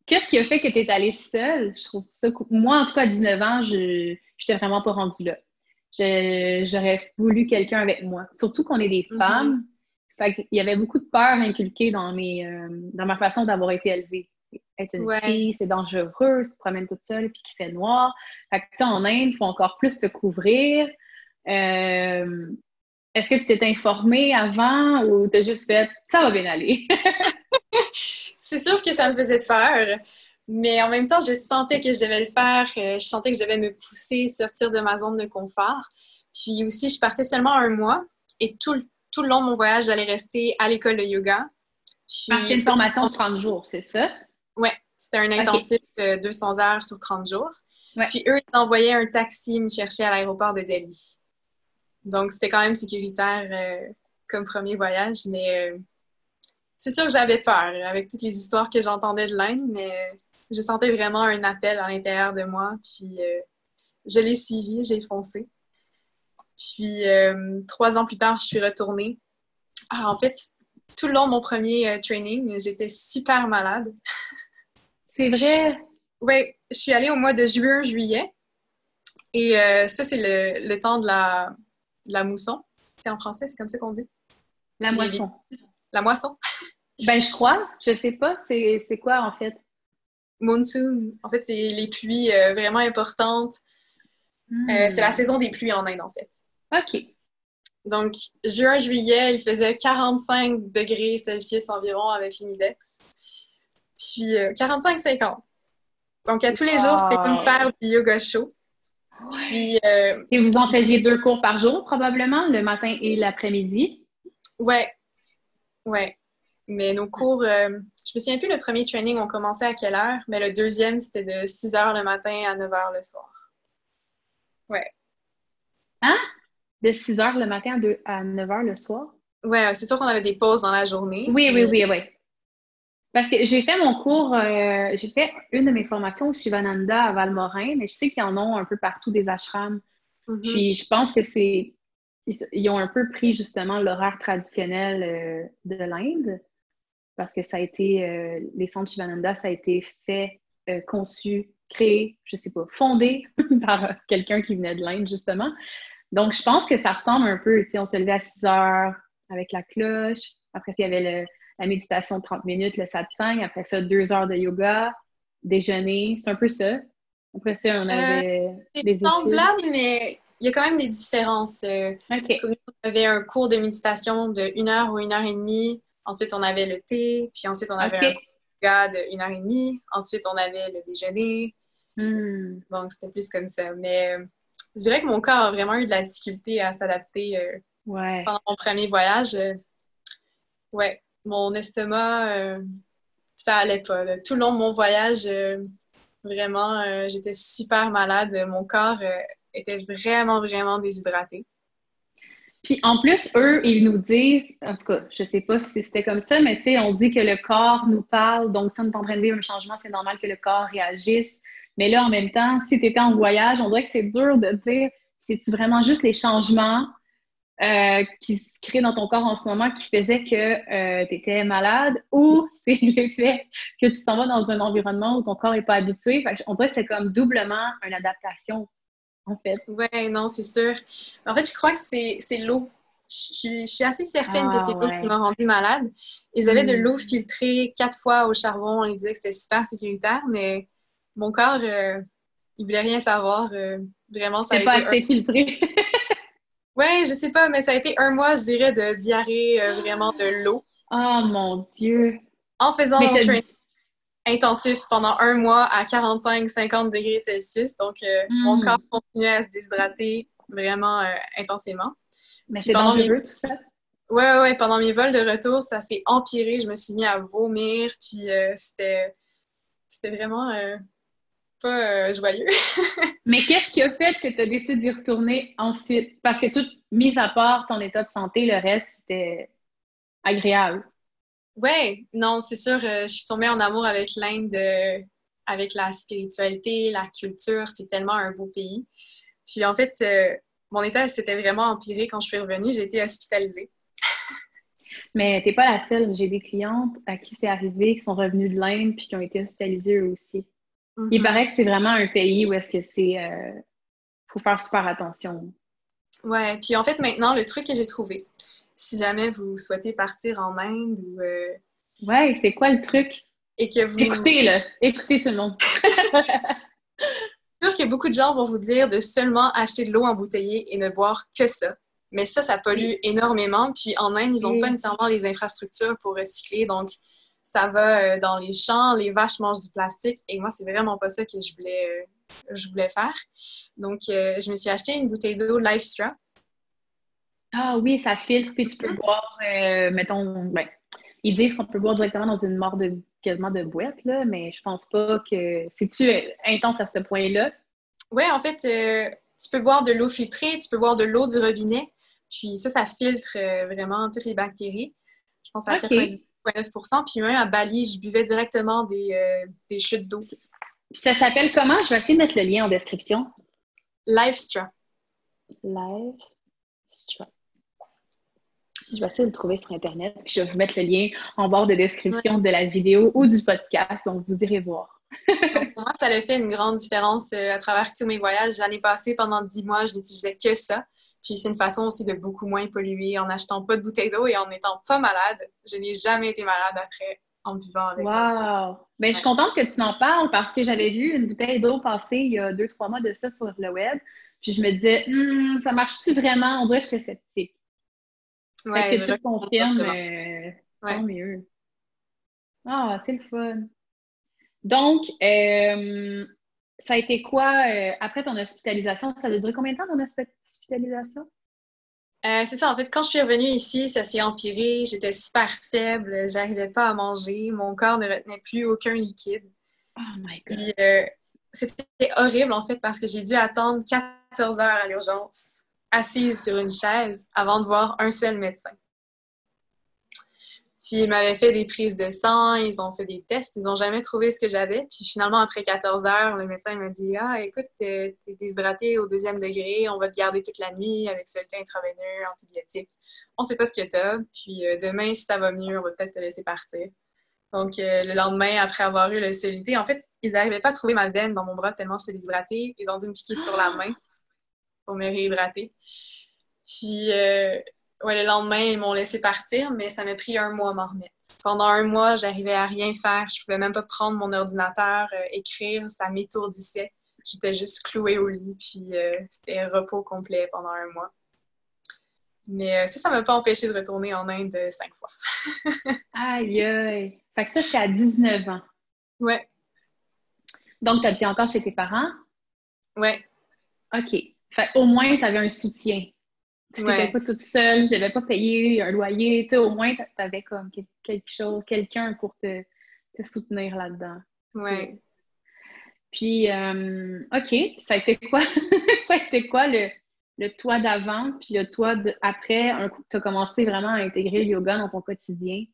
qu'est-ce qui a fait que tu es allée seule? Je trouve ça cool. Moi, en tout cas, à 19 ans, je n'étais vraiment pas rendue là. J'aurais voulu quelqu'un avec moi. Surtout qu'on est des Mhm. femmes. Fait qu'il y avait beaucoup de peur inculquée dans ma façon d'avoir été élevée. Être une Ouais. fille, c'est dangereux, se promène toute seule puis qu'il fait noir. Fait que, tu sais, en Inde, il faut encore plus se couvrir. Euh, Est-ce que tu t'es informée avant ou t'as juste fait ça va bien aller? C'est sûr que ça me faisait peur, mais en même temps, je sentais que je devais le faire. Je sentais que je devais me pousser, sortir de ma zone de confort. Puis aussi, je partais seulement un mois et tout le long de mon voyage, j'allais rester à l'école de yoga. Parce qu'il y a Puis, une formation de 30 jours, c'est ça? ouais, c'était un OK. intensif 200 heures sur 30 jours. Ouais, Puis eux, ils envoyaient un taxi me chercher à l'aéroport de Delhi. Donc, c'était quand même sécuritaire comme premier voyage, mais c'est sûr que j'avais peur avec toutes les histoires que j'entendais de l'Inde, mais je sentais vraiment un appel à l'intérieur de moi. Puis, je l'ai suivi, j'ai foncé. Puis, 3 ans plus tard, je suis retournée. Ah, en fait, tout le long de mon premier training, j'étais super malade. c'est vrai. Oui, je suis allée au mois de juillet. Et ça, c'est le temps de la mousson. C'est en français, c'est comme ça qu'on dit. La moisson. La moisson. Ben, je crois. Je sais pas. C'est quoi, en fait? Monsoon. En fait, c'est les pluies vraiment importantes. C'est la saison des pluies en Inde, en fait. OK. Donc, juin, juillet, il faisait 45 degrés Celsius environ avec l'humidex. Puis 45-50. Donc, à tous les jours, c'était comme faire du yoga chaud. Puis... Et vous en faisiez 2 cours par jour, probablement, le matin et l'après-midi? Ouais. Mais nos cours... je me souviens plus, le premier training, on commençait à quelle heure? Mais le deuxième, c'était de 6 h le matin à 9 h le soir. Ouais. Hein? De 6 h le matin à 9 h le soir? Ouais, c'est sûr qu'on avait des pauses dans la journée. Oui. Parce que j'ai fait mon cours, j'ai fait une de mes formations au Shivananda à Valmorin, mais je sais qu'ils en ont un peu partout des ashrams. Puis je pense que ils ont un peu pris justement l'horaire traditionnel de l'Inde, parce que ça a été, les centres Shivananda, ça a été fait, conçu, créé, je sais pas, fondé par quelqu'un qui venait de l'Inde, justement. Donc, je pense que ça ressemble un peu, tu sais, on se levait à 6 h avec la cloche. Après, il y avait la méditation de 30 minutes, le satsang. Après ça, 2 heures de yoga, déjeuner. C'est un peu ça. Après ça, on avait des études. C'est semblable, mais il y a quand même des différences. OK. Comme on avait un cours de méditation de 1 heure ou 1 heure et demie. Ensuite, on avait le thé. Puis ensuite, on avait un cours de yoga de 1 heure et demie. Ensuite, on avait le déjeuner. Donc, c'était plus comme ça. Mais je dirais que mon corps a vraiment eu de la difficulté à s'adapter pendant mon premier voyage. Ouais, mon estomac, ça allait pas. Là. Tout le long de mon voyage, vraiment, j'étais super malade. Mon corps était vraiment, vraiment déshydraté. Puis en plus, eux, ils nous disent, en tout cas, je sais pas si c'était comme ça, mais tu sais, on dit que le corps nous parle, donc si on est en train de vivre un changement, c'est normal que le corps réagisse. Mais là, en même temps, si tu étais en voyage, on dirait que c'est dur de dire, c'est-tu vraiment juste les changements qui se créent dans ton corps en ce moment qui faisaient que tu étais malade, ou c'est le fait que tu t'en vas dans un environnement où ton corps n'est pas habitué. Fait que on dirait que c'est comme doublement une adaptation, en fait. Ouais, non, c'est sûr. En fait, je crois que c'est l'eau. Je suis assez certaine que c'est l'eau qui m'a rendue malade. Ils avaient de l'eau filtrée 4 fois au charbon. On lui disait que c'était super sécuritaire, mais mon corps, il voulait rien savoir. Vraiment, ça a été... C'est pas assez filtré. Ouais, je sais pas, mais ça a été 1 mois, je dirais, de diarrhée, vraiment de l'eau. Oh mon Dieu! En faisant mon training intensif pendant 1 mois à 45-50 degrés Celsius. Donc, mon corps continuait à se déshydrater vraiment intensément. Mais c'est dangereux, tout ça? Ouais, pendant mes vols de retour, ça s'est empiré. Je me suis mis à vomir, puis c'était vraiment pas joyeux. Mais qu'est-ce qui a fait que tu as décidé d'y retourner ensuite? Parce que tout, mis à part ton état de santé, le reste, c'était agréable. Ouais, non, c'est sûr, je suis tombée en amour avec l'Inde, avec la spiritualité, la culture. C'est tellement un beau pays. Puis en fait, mon état s'était vraiment empiré quand je suis revenue. J'ai été hospitalisée. Mais t'es pas la seule. J'ai des clientes à qui c'est arrivé, qui sont revenues de l'Inde puis qui ont été hospitalisées eux aussi. Il paraît que c'est vraiment un pays où est-ce que c'est... faut faire super attention. Ouais, puis en fait, maintenant, le truc que j'ai trouvé, si jamais vous souhaitez partir en Inde ou... Ouais, c'est quoi le truc? Et que vous... Écoutez, là! Écoutez tout le monde! C'est sûr que beaucoup de gens vont vous dire de seulement acheter de l'eau embouteillée et ne boire que ça. Mais ça pollue énormément. Puis en Inde, ils n'ont pas nécessairement les infrastructures pour recycler. Donc, ça va dans les champs, les vaches mangent du plastique. Et moi, c'est vraiment pas ça que je voulais faire. Donc, je me suis acheté une bouteille d'eau LifeStraw. Ah oui, ça filtre, puis tu peux boire, mettons, ben, ils disent qu'on peut boire directement dans une mort quasiment de boîte, là, mais je pense pas que... C'est-tu intense à ce point-là? Oui, en fait, tu peux boire de l'eau filtrée, tu peux boire de l'eau du robinet, puis ça filtre vraiment toutes les bactéries. Je pense à 99,9%. Puis même à Bali, je buvais directement des chutes d'eau. Puis ça s'appelle comment? Je vais essayer de mettre le lien en description. LifeStraw. LifeStraw. Je vais essayer de le trouver sur Internet, puis je vais vous mettre le lien en barre de description de la vidéo ou du podcast, donc vous irez voir. Donc, pour moi, ça a fait une grande différence à travers tous mes voyages. L'année passée, pendant 10 mois, je n'utilisais que ça. Puis c'est une façon aussi de beaucoup moins polluer en n'achetant pas de bouteille d'eau et en n'étant pas malade. Je n'ai jamais été malade après en buvant avec. Wow! Ben, je suis contente que tu en parles parce que j'avais vu une bouteille d'eau passer il y a 2-3 mois de ça sur le web. Puis je me disais, ça marche-tu vraiment? On dirait que j'étais sceptique. Ouais, Fait que je tu te recommande confirmes, fortement. tant Ouais. mieux. Ah, c'est le fun. Donc, ça a été quoi, après ton hospitalisation? Ça a duré combien de temps, ton hospitalisation? C'est ça, en fait, quand je suis revenue ici, ça s'est empiré, j'étais super faible, j'arrivais pas à manger, mon corps ne retenait plus aucun liquide. Oh my God. Puis c'était horrible, en fait, parce que j'ai dû attendre 14 heures à l'urgence, assise sur une chaise, avant de voir un seul médecin. Puis ils m'avaient fait des prises de sang, ils ont fait des tests, ils n'ont jamais trouvé ce que j'avais. Puis finalement, après 14 heures, le médecin m'a dit « Ah, écoute, t'es déshydraté au 2e degré, on va te garder toute la nuit avec soluté intraveineux, antibiotiques. On sait pas ce que t'as, puis demain, si ça va mieux, on va peut-être te laisser partir. » Donc, le lendemain, après avoir eu le soluté, en fait, ils n'arrivaient pas à trouver ma veine dans mon bras tellement j'étais déshydratée. Ils ont dû me piquer sur la main pour me réhydrater. Puis, ouais, le lendemain, ils m'ont laissé partir, mais ça m'a pris un mois à m'en remettre. Pendant un mois, j'arrivais à rien faire. Je pouvais même pas prendre mon ordinateur, écrire, ça m'étourdissait. J'étais juste clouée au lit, puis c'était repos complet pendant un mois. Mais ça m'a pas empêché de retourner en Inde 5 fois. Aïe, aïe. Fait que ça, c'était à 19 ans. Ouais, Donc, tu habitais encore chez tes parents? ouais, OK. Fait au moins, tu avais un soutien. Tu n'étais ouais, pas toute seule, tu ne devais pas payer un loyer. Tu sais, au moins, tu avais comme quelque chose, quelqu'un pour te soutenir là-dedans. ouais. Cool. Puis, OK, ça a été quoi? Ça a été quoi le toi d'avant, puis le toi après, un coup que tu as commencé vraiment à intégrer le yoga dans ton quotidien?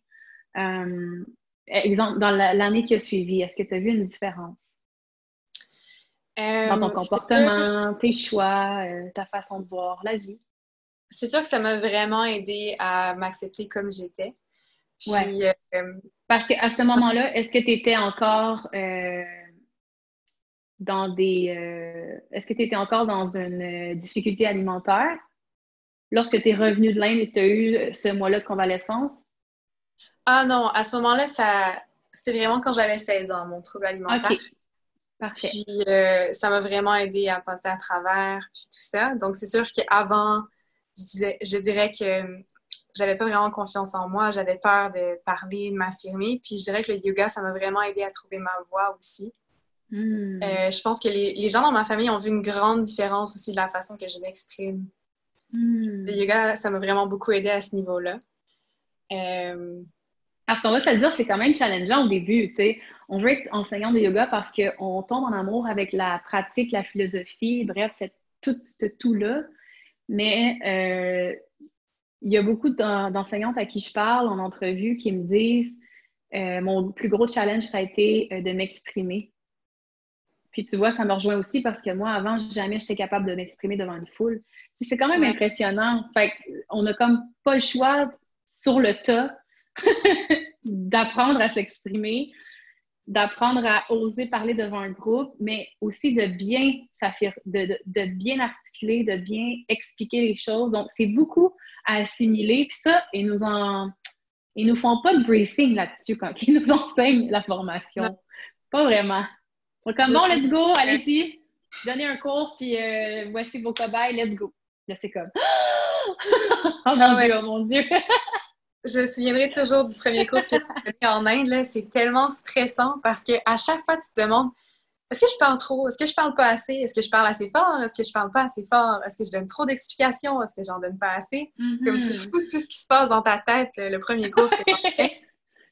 Exemple, dans l'année qui a suivi, est-ce que tu as vu une différence dans ton C'est sûr, comportement, tes choix, ta façon de voir la vie? c'est sûr que ça m'a vraiment aidé à m'accepter comme j'étais. Ouais. Puis, Parce qu'à ce moment-là, est-ce que tu étais encore est-ce que tu étais encore dans une difficulté alimentaire lorsque tu es revenu de l'Inde et que tu as eu ce mois-là de convalescence? ah non, à ce moment-là, c'était vraiment quand j'avais 16 ans, mon trouble alimentaire. OK, parfait. Puis, ça m'a vraiment aidé à passer à travers, puis tout ça. Donc, c'est sûr qu'avant, je dirais que j'avais pas vraiment confiance en moi. J'avais peur de parler, de m'affirmer. Puis, je dirais que le yoga, ça m'a vraiment aidé à trouver ma voie aussi. Hmm. Je pense que les gens dans ma famille ont vu une grande différence aussi de la façon que je m'exprime. Le Hmm. yoga, ça m'a vraiment beaucoup aidé à ce niveau-là. Euh, Parce qu'on va se le dire, c'est quand même challengeant au début, tu sais. On veut être enseignant de yoga parce qu'on tombe en amour avec la pratique, la philosophie, bref, tout ce tout-là. Mais il y a beaucoup d'enseignantes à qui je parle en entrevue qui me disent mon plus gros challenge, ça a été de m'exprimer. Puis tu vois, ça me rejoint aussi parce que moi, avant, jamais j'étais capable de m'exprimer devant une foule. Puis c'est quand même ouais, impressionnant. Fait qu'on n'a comme pas le choix sur le tas d'apprendre à s'exprimer, d'apprendre à oser parler devant un groupe, mais aussi de bien articuler, de bien expliquer les choses. Donc, c'est beaucoup à assimiler. Puis ça, ils nous font pas de briefing là-dessus quand ils nous enseignent la non, formation. Pas vraiment. Ils sont comme, je bon, suis... let's go, allez-y, donnez un cours, puis voici vos cobayes, let's go. Là, c'est comme, oh Ah mon ouais. Dieu, oh mon Dieu. Je me souviendrai toujours du premier cours que j'ai donné en Inde. Là. C'est tellement stressant parce qu'à chaque fois, tu te demandes est-ce que je parle trop? Est-ce que je parle pas assez? Est-ce que je parle assez fort? Est-ce que je parle pas assez fort? Est-ce que je donne trop d'explications? Est-ce que j'en donne pas assez? Comme c'est Mhm. fou tout ce qui se passe dans ta tête le premier cours que t'en fais. Puis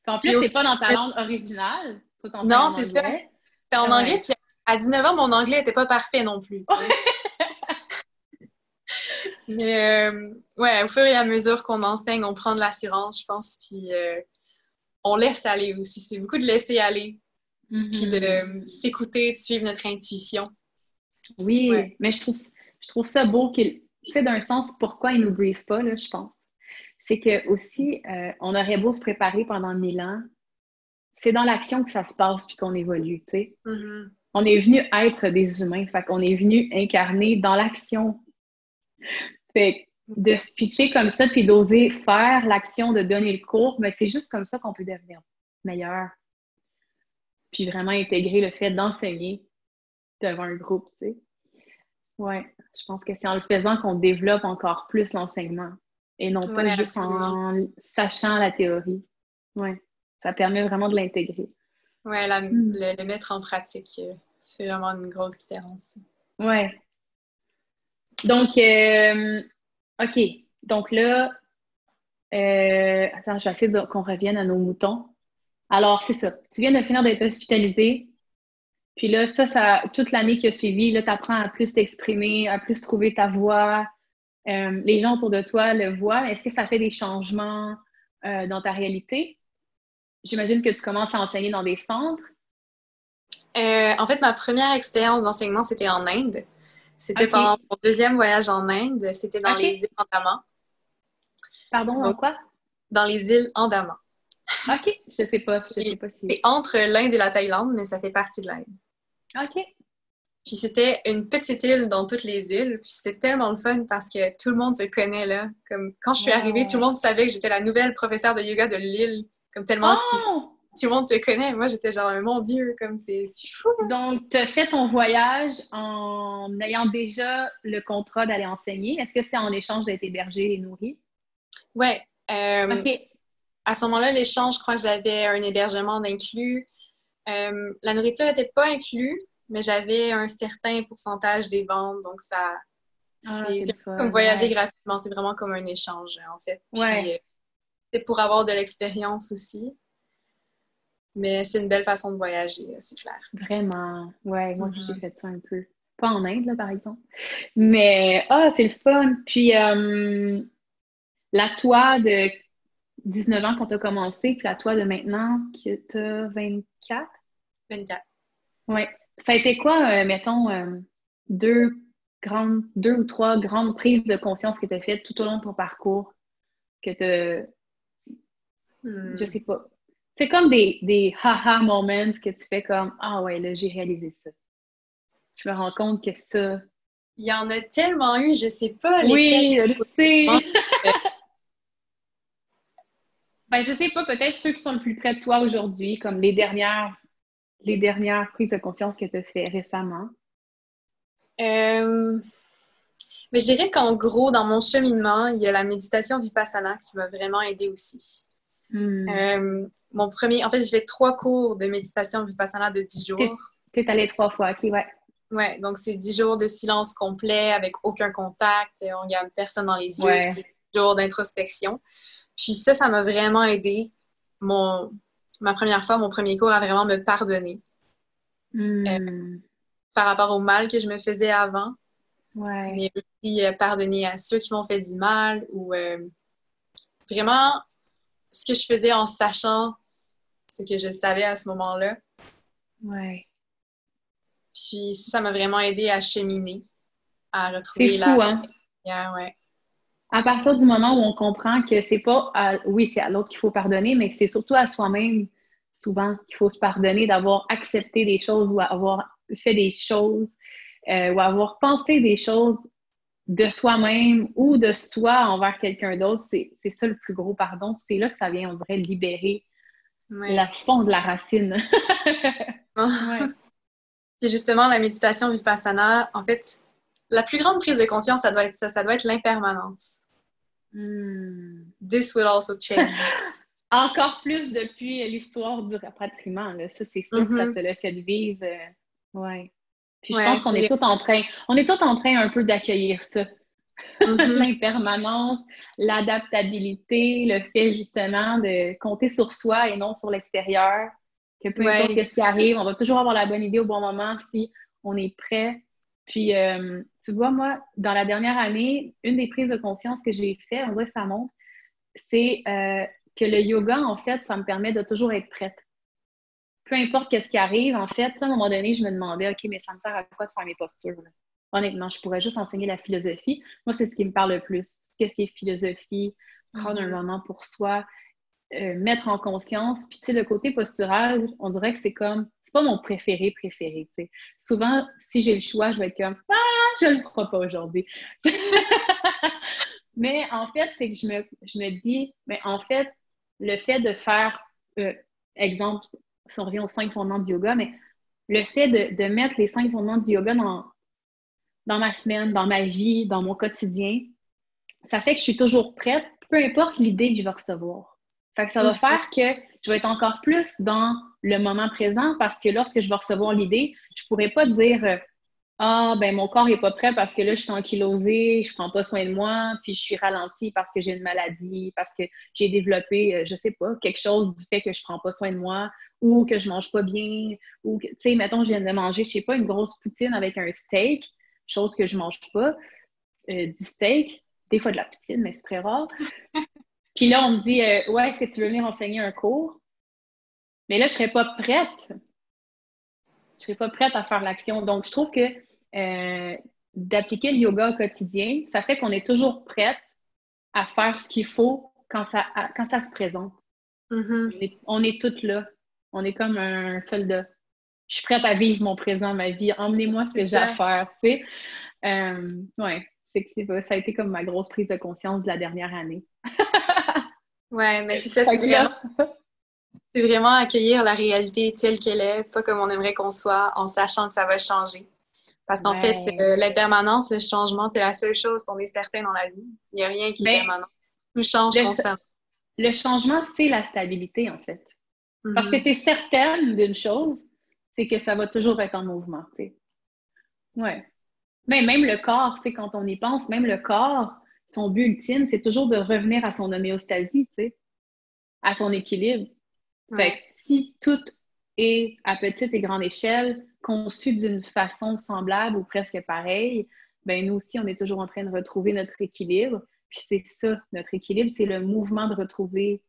en plus, Puis au c'est pas dans ta final, langue originale. Toi, t'enseignes non, en c'est ça. anglais. C'était en anglais. Ouais. Puis à 19 ans, mon anglais était pas parfait non plus. Tu sais. Mais ouais, au fur et à mesure qu'on enseigne, on prend de l'assurance, je pense. Puis on laisse aller aussi. C'est beaucoup de laisser aller. Puis de Mhm. s'écouter, de suivre notre intuition. Ouais. Oui, mais je trouve ça beau qu'il, tu sais, d'un sens, pourquoi ils nous briefent pas, là, je pense. C'est que aussi, on aurait beau se préparer pendant 1000 ans, c'est dans l'action que ça se passe puis qu'on évolue, tu sais. Mhm. On est venu être des humains, fait qu'on est venu incarner dans l'action. Fait que de Ouais. se pitcher comme ça puis d'oser faire l'action de donner le cours, mais c'est juste comme ça qu'on peut devenir meilleur. Puis vraiment intégrer le fait d'enseigner devant un groupe, tu sais. Ouais, je pense que c'est en le faisant qu'on développe encore plus l'enseignement et non pas Ouais, juste absolument. en sachant la théorie. Ouais, ça permet vraiment de l'intégrer. Ouais, Hmm. le mettre en pratique, c'est vraiment une grosse différence. Ouais. Donc, OK. Donc là, attends, je vais essayer qu'on revienne à nos moutons. Alors, c'est ça. Tu viens de finir d'être hospitalisé. Puis là, toute l'année qui a suivi, là, tu apprends à plus t'exprimer, à plus trouver ta voix. Les gens autour de toi le voient. Est-ce que ça fait des changements dans ta réalité? J'imagine que tu commences à enseigner dans des centres. En fait, ma première expérience d'enseignement, c'était en Inde. C'était pendant OK. mon deuxième voyage en Inde. C'était dans les îles OK. Andaman. Pardon, dans Donc, quoi? dans les îles Andaman. OK. Je sais pas. Je sais Puis, pas si. c'est entre l'Inde et la Thaïlande, mais ça fait partie de l'Inde. OK. Puis c'était une petite île dans toutes les îles. Puis c'était tellement le fun parce que tout le monde se connaît là. Comme quand je suis arrivée, tout le Wow. monde savait que j'étais la nouvelle professeure de yoga de l'île. Comme tellement que Oh! tout le monde se connaît. Moi, j'étais genre, mon Dieu, comme c'est fou. Donc, tu as fait ton voyage en ayant déjà le contrat d'aller enseigner. Est-ce que c'était en échange d'être hébergé et nourri? Ouais. OK. À ce moment-là, l'échange, je crois que j'avais un hébergement d'inclus. La nourriture n'était pas inclue, mais j'avais un certain pourcentage des ventes. Donc, Ah, c'est c'est le un peu comme fun. voyager Ouais. gratuitement. C'est vraiment comme un échange, en fait. Puis, Ouais. c'est pour avoir de l'expérience aussi. Mais c'est une belle façon de voyager, c'est clair. Vraiment. Ouais, moi aussi, j'ai Mhm. fait ça un peu. Pas en Inde, là, par exemple. Mais, c'est le fun. Puis, la toi de 19 ans quand tu as commencé, puis la toi de maintenant que tu as 24. 24. Ouais. Ça a été quoi, mettons, deux deux ou trois grandes prises de conscience que tu as faites tout au long de ton parcours, que tu je Hmm. sais pas. C'est comme des haha moments que tu fais comme, ah ouais, là, j'ai réalisé ça. Je me rends compte que ça. Il y en a tellement eu, je sais pas lesquels. Oui, je le sais. Ben, je sais pas, peut-être ceux qui sont le plus près de toi aujourd'hui, comme les dernières prises de conscience que tu as fait récemment. Euh, mais je dirais qu'en gros, dans mon cheminement, il y a la méditation Vipassana qui m'a vraiment aidée aussi. Hmm. En fait, j'ai fait 3 cours de méditation Vipassana de 10 jours. T'es allé 3 fois, ok, ouais. Ouais, donc c'est 10 jours de silence complet avec aucun contact, on regarde personne dans les yeux, c'est Ouais. 10 jours d'introspection. Puis ça m'a vraiment aidé. Mon, Ma première fois, mon premier cours a vraiment me pardonné Hmm. par rapport au mal que je me faisais avant, Ouais. mais aussi pardonner à ceux qui m'ont fait du mal ou vraiment ce que je faisais en sachant ce que je savais à ce moment-là. Ouais. Puis ça m'a vraiment aidé à cheminer, à C'est retrouver fou, la hein? lumière, ouais. À partir du moment où on comprend que c'est pas oui, c'est à l'autre qu'il faut pardonner, mais que c'est surtout à soi-même, souvent, qu'il faut se pardonner d'avoir accepté des choses ou avoir fait des choses ou avoir pensé des choses de soi-même ou de soi envers quelqu'un d'autre. C'est ça le plus gros pardon. C'est là que ça vient, on dirait, libérer la Ouais. fond de la racine. Ouais. Puis justement, la méditation Vipassana, en fait, la plus grande prise de conscience, ça doit être ça doit être l'impermanence. Hmm. This will also change. Encore plus depuis l'histoire du rapatriement, là. Ça, c'est sûr que ça te Mhm. l'a fait vivre. Ouais. Puis je Ouais, pense qu'on est tous en train, un peu d'accueillir ça. mhm. L'impermanence, l'adaptabilité, le fait justement de compter sur soi et non sur l'extérieur. Que peu importe Ouais. ce qui arrive, on va toujours avoir la bonne idée au bon moment si on est prêt. Puis, tu vois, moi, dans la dernière année, une des prises de conscience que j'ai fait, on dirait que ça montre, c'est que le yoga, en fait, ça me permet de toujours être prête. Peu importe ce qui arrive, en fait, à un moment donné, je me demandais, OK, mais ça me sert à quoi de faire mes postures, là? Honnêtement, je pourrais juste enseigner la philosophie. Moi, c'est ce qui me parle le plus. Qu'est-ce qui est philosophie, prendre un Mhm. moment pour soi, mettre en conscience. Puis, tu sais, le côté postural, on dirait que c'est pas mon préféré, tu sais. Souvent, si j'ai le choix, je vais être comme, ah, je le crois pas aujourd'hui. Mais en fait, c'est que je me dis, mais en fait, le fait de faire, exemple, si on revient aux 5 fondements du yoga, mais le fait de mettre les 5 fondements du yoga dans ma semaine, dans ma vie, dans mon quotidien. Ça fait que je suis toujours prête, peu importe l'idée que je vais recevoir. Fait que ça va faire que je vais être encore plus dans le moment présent parce que lorsque je vais recevoir l'idée, je pourrais pas dire ah, ben mon corps est pas prêt parce que là, je suis ankylosée, je prends pas soin de moi, puis je suis ralentie parce que j'ai une maladie, parce que j'ai développé, je sais pas, quelque chose du fait que je prends pas soin de moi ou que je mange pas bien ou que, tu sais, mettons, je viens de manger, je sais pas, une grosse poutine avec un steak, chose que je mange pas, du steak, des fois de la poutine, mais c'est très rare. Puis là, on me dit, ouais, est-ce que tu veux venir enseigner un cours? Mais là, je serais pas prête. Je serais pas prête à faire l'action. Donc, je trouve que d'appliquer le yoga au quotidien, ça fait qu'on est toujours prête à faire ce qu'il faut quand ça se présente. On est toutes là. On est comme un soldat. Je suis prête à vivre mon présent, ma vie. Emmenez-moi ce que j'ai à faire, tu sais. Ouais, ça a été comme ma grosse prise de conscience de la dernière année. Ouais, mais c'est ça, c'est vraiment accueillir la réalité telle qu'elle est, pas comme on aimerait qu'on soit, en sachant que ça va changer. Parce qu'en fait, l'impermanence, le changement, c'est la seule chose qu'on est certain dans la vie. Il n'y a rien qui est permanent. Tout change constamment. Le changement, c'est la stabilité, en fait. Parce que tu es certaine d'une chose, c'est que ça va toujours être en mouvement, tu sais. Ouais. Mais même le corps, tu sais, quand on y pense, même le corps, son but ultime, c'est toujours de revenir à son homéostasie, tu sais, à son équilibre. Fait que si tout est à petite et grande échelle, conçu d'une façon semblable ou presque pareille, ben nous aussi, on est toujours en train de retrouver notre équilibre. Puis c'est ça, notre équilibre, c'est le mouvement de retrouver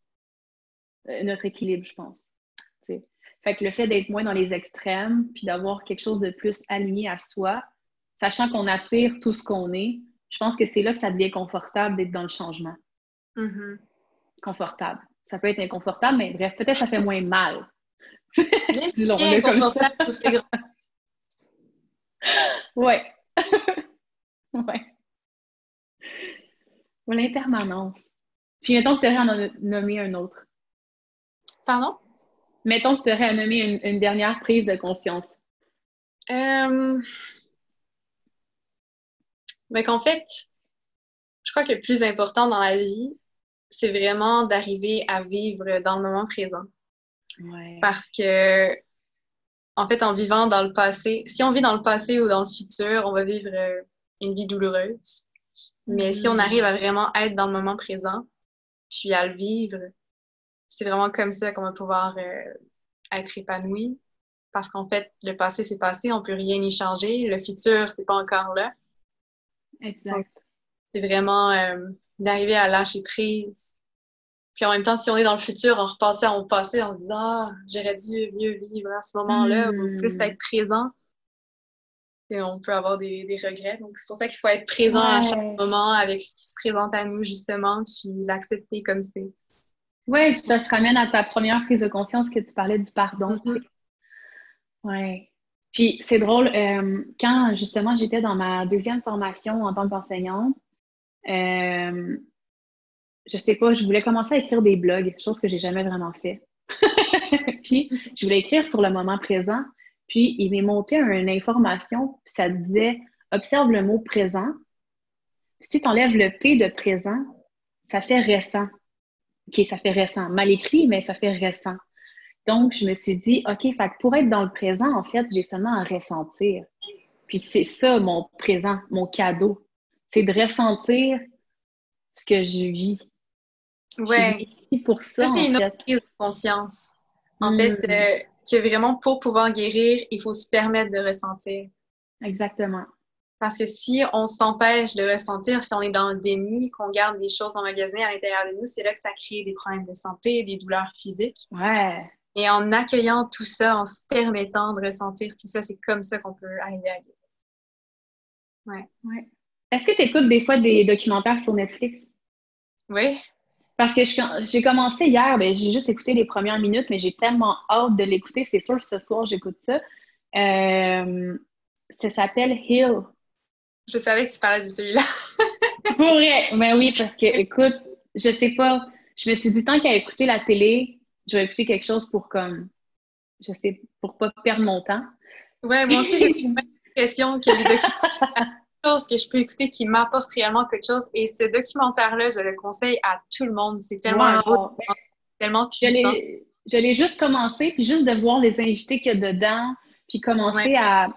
notre équilibre, je pense. T'sais. Fait que le fait d'être moins dans les extrêmes, puis d'avoir quelque chose de plus aligné à soi, sachant qu'on attire tout ce qu'on est, je pense que c'est là que ça devient confortable d'être dans le changement. Confortable. Ça peut être inconfortable, mais bref, peut-être ça fait moins mal. Disons-le comme ça. Ouais. Ouais. Ou l'impermanence. Puis mettons que tu aurais à en nommer un autre. Pardon? Mettons que tu aurais à nommer une dernière prise de conscience. Ben qu'en fait, je crois que le plus important dans la vie, c'est vraiment d'arriver à vivre dans le moment présent. Ouais. Parce que, en fait, en vivant dans le passé, si on vit dans le passé ou dans le futur, on va vivre une vie douloureuse. Mais si on arrive à vraiment être dans le moment présent, puis à le vivre, c'est vraiment comme ça qu'on va pouvoir être épanoui. Parce qu'en fait, le passé, c'est passé, on peut rien y changer. Le futur, c'est pas encore là. Exact. Donc, c'est vraiment d'arriver à lâcher prise. Puis en même temps, si on est dans le futur, on repasse à mon passé en se disant « Ah, j'aurais dû mieux vivre à ce moment-là » ou plus être présent. Et on peut avoir des regrets. Donc, c'est pour ça qu'il faut être présent à chaque moment avec ce qui se présente à nous, justement, puis l'accepter comme c'est. Oui, puis ça se ramène à ta première prise de conscience que tu parlais du pardon. Oui. Puis c'est drôle, quand justement j'étais dans ma deuxième formation en tant qu'enseignante, je sais pas, je voulais commencer à écrire des blogs, chose que j'ai jamais vraiment fait. Puis je voulais écrire sur le moment présent, puis il m'est monté une information, puis ça disait « Observe le mot présent ». Si tu enlèves le P de présent, ça fait récent. OK, ça fait récent. Mal écrit, mais ça fait récent. Donc, je me suis dit, OK, fait que pour être dans le présent, en fait, j'ai seulement à ressentir. Puis c'est ça, mon présent, mon cadeau. C'est de ressentir ce que je vis. Ouais. Je suis ici pour ça, c'est en une fait. autre prise de conscience. En fait, que vraiment, pour pouvoir guérir, il faut se permettre de ressentir. Exactement. Parce que si on s'empêche de ressentir, si on est dans le déni, qu'on garde des choses emmagasinées à l'intérieur de nous, c'est là que ça crée des problèmes de santé, des douleurs physiques. Ouais. Et en accueillant tout ça, en se permettant de ressentir tout ça, c'est comme ça qu'on peut arriver à guérir. Ouais. Est-ce que tu écoutes des fois des documentaires sur Netflix? Oui. Parce que j'ai commencé hier, ben, j'ai juste écouté les premières minutes, mais j'ai tellement hâte de l'écouter. C'est sûr que ce soir, j'écoute ça. Ça s'appelle Hill. Je savais que tu parlais de celui-là. Pour vrai, ben oui, parce que, écoute, je sais pas, je me suis dit, tant qu'à écouter la télé, je vais écouter quelque chose pour je sais, pour pas perdre mon temps. Ouais, moi aussi, j'ai l'impression que les documentaires chose que je peux écouter qui m'apporte réellement quelque chose. Et ce documentaire-là, je le conseille à tout le monde. C'est tellement un beau Wow! documentaire, tellement Je puissant. l'ai juste commencé, puis juste de voir les invités qu'il y a dedans, puis Ouais. commencer à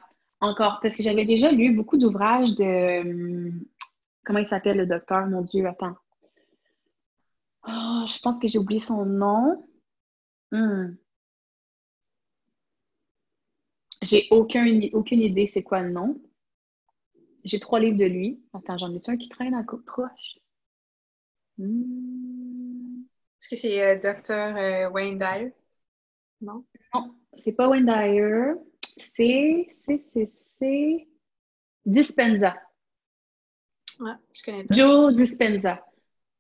encore, parce que j'avais déjà lu beaucoup d'ouvrages comment il s'appelle le docteur, mon Dieu, attends. Oh, je pense que j'ai oublié son nom. Hmm. J'ai aucune idée c'est quoi le nom. J'ai 3 livres de lui. Attends, j'en ai-tu un qui traîne à côte proche? Hmm. Est-ce que c'est Dr. Wayne Dyer? Non? Non, c'est pas Wayne Dyer. C'est Dispenza. Ouais, je connais pas. Joe Dispenza.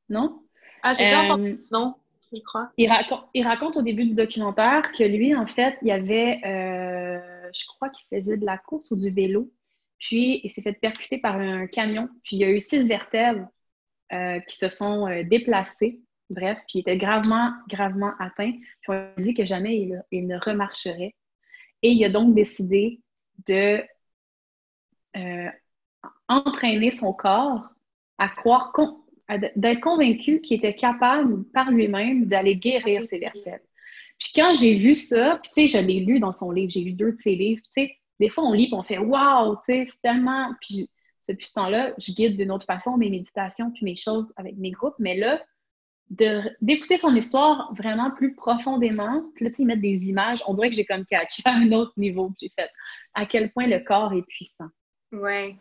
Non? Ah, j'ai déjà entendu Euh, le nom, je crois. il raconte au début du documentaire que lui, en fait, il y avait, je crois qu'il faisait de la course ou du vélo, puis il s'est fait percuter par un camion, puis il y a eu 6 vertèbres qui se sont déplacées, bref, puis il était gravement, gravement atteint, puis on lui a dit que jamais il ne remarcherait. Et il a donc décidé de euh, entraîner son corps à croire d'être convaincu qu'il était capable par lui-même d'aller guérir ses vertèbres. Puis quand j'ai vu ça, puis tu sais, je l'ai lu dans son livre, j'ai lu 2 de ses livres, tu sais, des fois on lit et on fait waouh, tu sais, c'est tellement. Puis depuis ce temps-là, je guide d'une autre façon mes méditations puis mes choses avec mes groupes, mais là, d'écouter son histoire vraiment plus profondément, puis là, tu sais, mettre des images, on dirait que j'ai comme catché à un autre niveau, j'ai fait à quel point le corps est puissant. Ouais.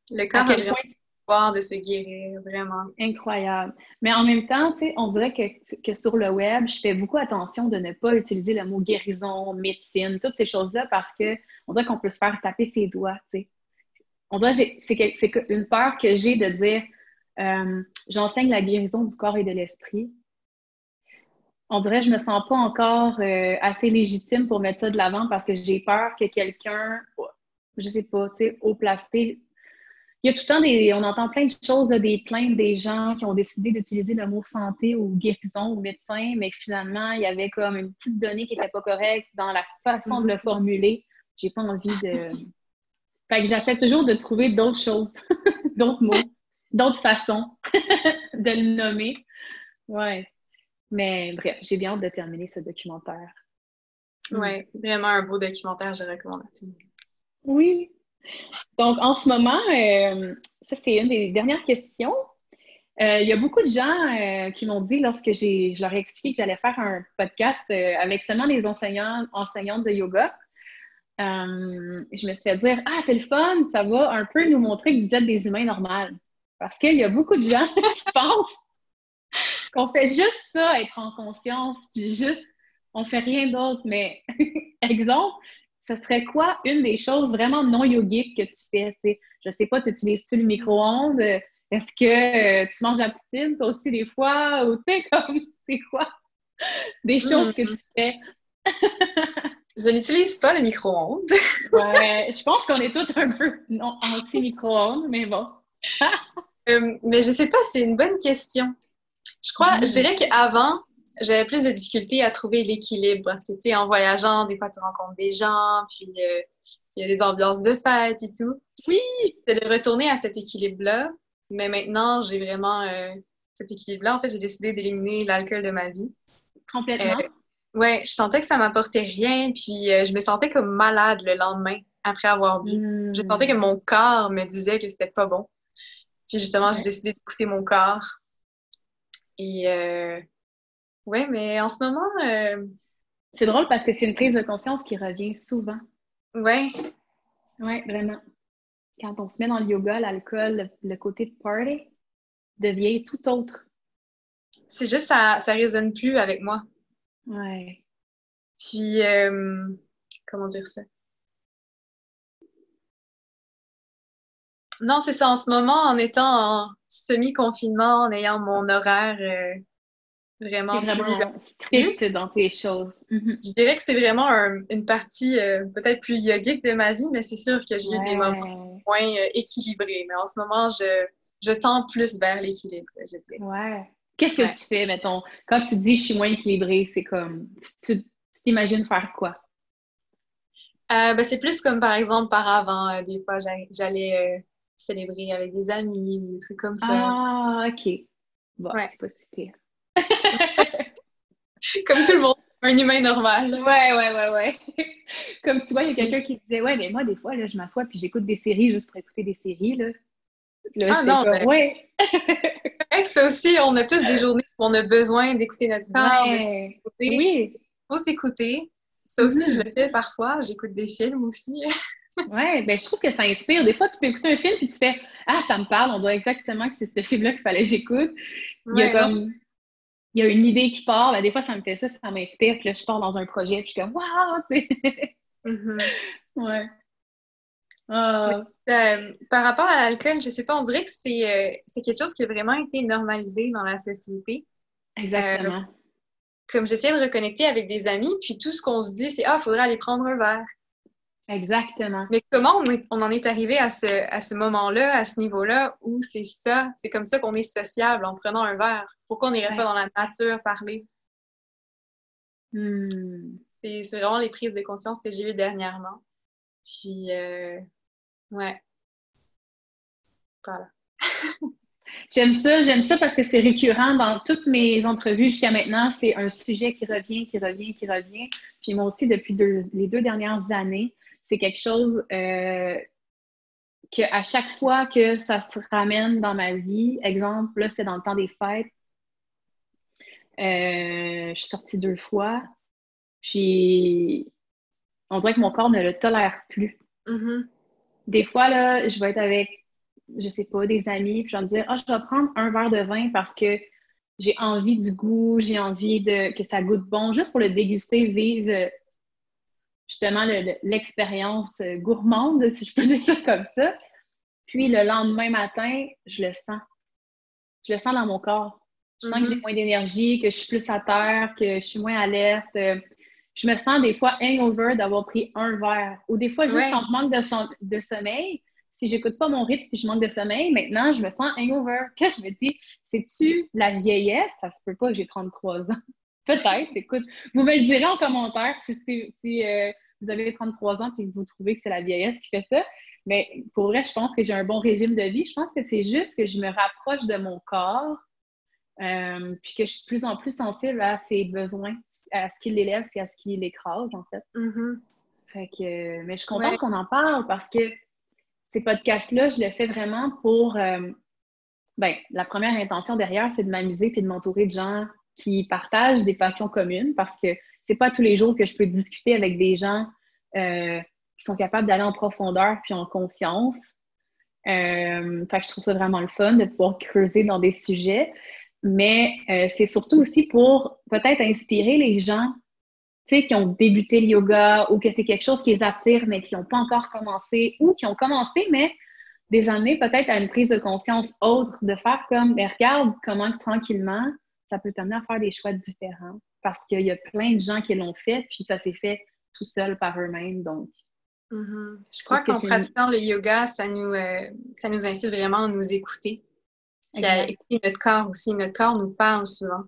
Le À corps a quel vraiment point le pouvoir de se guérir, vraiment. incroyable. Mais en même temps, tu sais, on dirait que sur le web, je fais beaucoup attention de ne pas utiliser le mot guérison, médecine, toutes ces choses-là parce que on dirait qu'on peut se faire taper ses doigts, tu sais. On dirait que c'est une peur que j'ai de dire j'enseigne la guérison du corps et de l'esprit. On dirait que je me sens pas encore assez légitime pour mettre ça de l'avant parce que j'ai peur que quelqu'un, je sais pas, tu sais, haut placé. Il y a tout le temps on entend plein de choses, là, des plaintes des gens qui ont décidé d'utiliser le mot santé ou guérison ou médecin, mais finalement, il y avait comme une petite donnée qui n'était pas correcte dans la façon de le formuler. J'ai pas envie de. Fait que j'essaie toujours de trouver d'autres choses, d'autres mots, d'autres façons de le nommer. Ouais. Mais bref, j'ai bien hâte de terminer ce documentaire. Ouais, vraiment un beau documentaire, je recommande à tout le monde. Oui. Donc, en ce moment, ça, c'est une des dernières questions. Il y a beaucoup de gens qui m'ont dit lorsque je leur ai expliqué que j'allais faire un podcast avec seulement les enseignantes de yoga. Je me suis fait dire ah, c'est le fun, ça va un peu nous montrer que vous êtes des humains normaux. Parce qu'il y a beaucoup de gens qui pensent qu'on fait juste ça, être en conscience, puis juste, on fait rien d'autre. Mais, exemple, ce serait quoi une des choses vraiment non yogiques que tu fais? T'sais? Je sais pas, tu utilises-tu le micro-ondes? Est-ce que tu manges la poutine, toi aussi, des fois? Ou tu sais, comme, c'est quoi des choses que tu fais? Je n'utilise pas le micro-ondes. Ouais, je pense qu'on est tous un peu non, anti-micro-ondes, mais bon. Mais je sais pas, c'est une bonne question. Je dirais qu'avant, j'avais plus de difficultés à trouver l'équilibre parce que, tu sais, en voyageant, des fois, tu rencontres des gens, puis il y a des ambiances de fête et tout. Oui! C'est de retourner à cet équilibre-là. Mais maintenant, j'ai vraiment cet équilibre-là. En fait, j'ai décidé d'éliminer l'alcool de ma vie. Complètement. Ouais, je sentais que ça m'apportait rien, puis je me sentais comme malade le lendemain après avoir bu. Je sentais que mon corps me disait que c'était pas bon. Puis justement, j'ai décidé d'écouter mon corps. Et ouais, mais en ce moment, C'est drôle parce que c'est une prise de conscience qui revient souvent. ouais, Oui, vraiment. Quand on se met dans le yoga, l'alcool, le côté de party devient tout autre. c'est juste ça résonne plus avec moi. Ouais. Puis, comment dire ça? Non, c'est ça. En ce moment, en étant en semi-confinement, en ayant mon horaire T'es vraiment plus vraiment restreint, strict dans tes choses. je dirais que c'est vraiment une partie peut-être plus yogique de ma vie, mais c'est sûr que j'ai eu des moments Ouais. moins équilibrés. Mais en ce moment, je tends plus vers l'équilibre, je dirais. Ouais. Qu'est-ce que Ouais. tu fais, mettons, quand tu dis je suis moins équilibrée, c'est comme, tu t'imagines faire quoi? Ben, c'est plus comme par exemple par avant, des fois j'allais célébrer avec des amis ou des trucs comme ça. Ah, OK. Bon, Ouais. c'est pas si pire. Comme tout le monde, un humain normal. Ouais. Comme tu vois, il y a quelqu'un qui disait, ouais, mais moi, des fois, là, je m'assois puis j'écoute des séries juste pour écouter des séries, là. Là, Ah j'étais non, comme, mais ouais. c'est vrai que ça aussi, on a tous des journées où on a besoin d'écouter notre corps, de Ouais. s'écouter. Oui. Faut s'écouter. Ça aussi, je Mhm. le fais parfois. J'écoute des films aussi. Ouais, ben je trouve que ça inspire. Des fois, tu peux écouter un film puis tu fais, ah, ça me parle, on dirait exactement que c'est ce film-là qu'il fallait que j'écoute. Il y a Ouais, non, comme, il y a une idée qui part, ben, des fois, ça me fait ça m'inspire, puis là, je pars dans un projet, puis je suis comme, waouh, tu sais. mhm. Ouais. Ah, Par rapport à l'alcool, je sais pas, on dirait que c'est quelque chose qui a vraiment été normalisé dans la société. Euh, exactement. Comme j'essayais de reconnecter avec des amis, puis tout ce qu'on se dit, c'est «Ah, il faudrait aller prendre un verre». Exactement. Mais comment on en est arrivé à ce moment-là, à ce niveau-là, où c'est comme ça qu'on est sociable en prenant un verre? Pourquoi on n'irait pas Ouais. dans la nature parler? Hmm. C'est vraiment les prises de conscience que j'ai eues dernièrement. Puis, ouais, voilà. J'aime ça parce que c'est récurrent dans toutes mes entrevues jusqu'à maintenant. C'est un sujet qui revient, qui revient, qui revient. Puis moi aussi, depuis les 2 dernières années, c'est quelque chose que à chaque fois que ça se ramène dans ma vie, exemple, là, c'est dans le temps des fêtes, je suis sortie 2 fois, puis on dirait que mon corps ne le tolère plus. Mhm. Des fois, là, je vais être avec, je sais pas, des amis, puis je vais me dire, ah, je vais prendre un verre de vin parce que j'ai envie du goût, j'ai envie que ça goûte bon, juste pour le déguster, vivre justement l'expérience gourmande, si je peux dire ça comme ça. Puis le lendemain matin, je le sens. Je le sens dans mon corps. Je sens que j'ai Mhm. moins d'énergie, que je suis plus à terre, que je suis moins alerte. Je me sens des fois hangover d'avoir pris un verre. Ou des fois, juste quand Ouais. je manque de sommeil, si j'écoute pas mon rythme et je manque de sommeil, maintenant, je me sens hangover. Que je me dis, c'est-tu la vieillesse? Ça se peut pas que j'ai 33 ans. Peut-être, écoute. Vous me le direz en commentaire si vous avez 33 ans et que vous trouvez que c'est la vieillesse qui fait ça. Mais pour vrai, je pense que j'ai un bon régime de vie. Je pense que c'est juste que je me rapproche de mon corps, puis que je suis de plus en plus sensible à ses besoins, à ce qui l'élève et à ce qui l'écrase, en fait. Mhm. Fait que, mais je suis contente Ouais. qu'on en parle parce que ces podcasts-là, je le fais vraiment pour. Ben, la première intention derrière, c'est de m'amuser puis de m'entourer de gens qui partagent des passions communes parce que c'est pas tous les jours que je peux discuter avec des gens qui sont capables d'aller en profondeur puis en conscience. Fait que je trouve ça vraiment le fun de pouvoir creuser dans des sujets. Mais c'est surtout aussi pour peut-être inspirer les gens, tu sais, qui ont débuté le yoga ou que c'est quelque chose qui les attire, mais qui n'ont pas encore commencé ou qui ont commencé, mais des années peut-être à une prise de conscience autre, de faire comme, mais regarde comment tranquillement, ça peut t'amener à faire des choix différents. Parce qu'il y a plein de gens qui l'ont fait, puis ça s'est fait tout seul par eux-mêmes. Donc, Mhm. Je je crois trouve que qu'en c'est une... pratiquant le yoga, ça nous incite vraiment à nous écouter. Puis à Exact. écouter notre corps aussi. Notre corps nous parle souvent.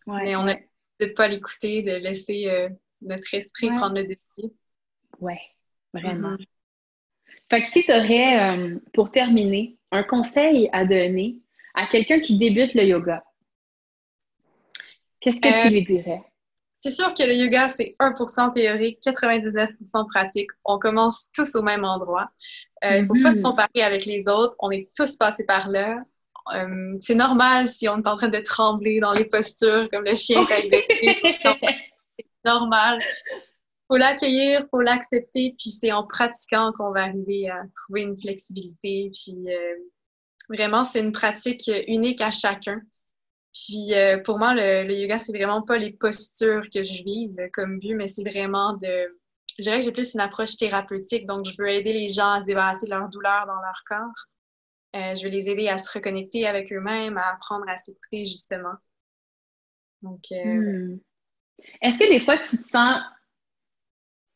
Ouais, Mais on a ouais, de ne pas l'écouter, de laisser notre esprit ouais, prendre le dessus. ouais, vraiment. Mhm. Fait que si tu aurais, pour terminer, un conseil à donner à quelqu'un qui débute le yoga, qu'est-ce que Euh, tu lui dirais? c'est sûr que le yoga, c'est 1% théorique, 99% pratique. On commence tous au même endroit. Il ne faut pas se Mhm. comparer avec les autres. On est tous passés par là. C'est normal si on est en train de trembler dans les postures, comme le chien tête baissée. C'est normal. Faut l'accueillir, faut l'accepter, puis c'est en pratiquant qu'on va arriver à trouver une flexibilité. Puis vraiment, c'est une pratique unique à chacun. Puis pour moi, le yoga, c'est vraiment pas les postures que je vise comme but, mais c'est vraiment je dirais que j'ai plus une approche thérapeutique. Donc, je veux aider les gens à se débarrasser de leur douleur dans leur corps. Je veux les aider à se reconnecter avec eux-mêmes, à apprendre à s'écouter, justement. Donc, Hmm. Est-ce que des fois tu te sens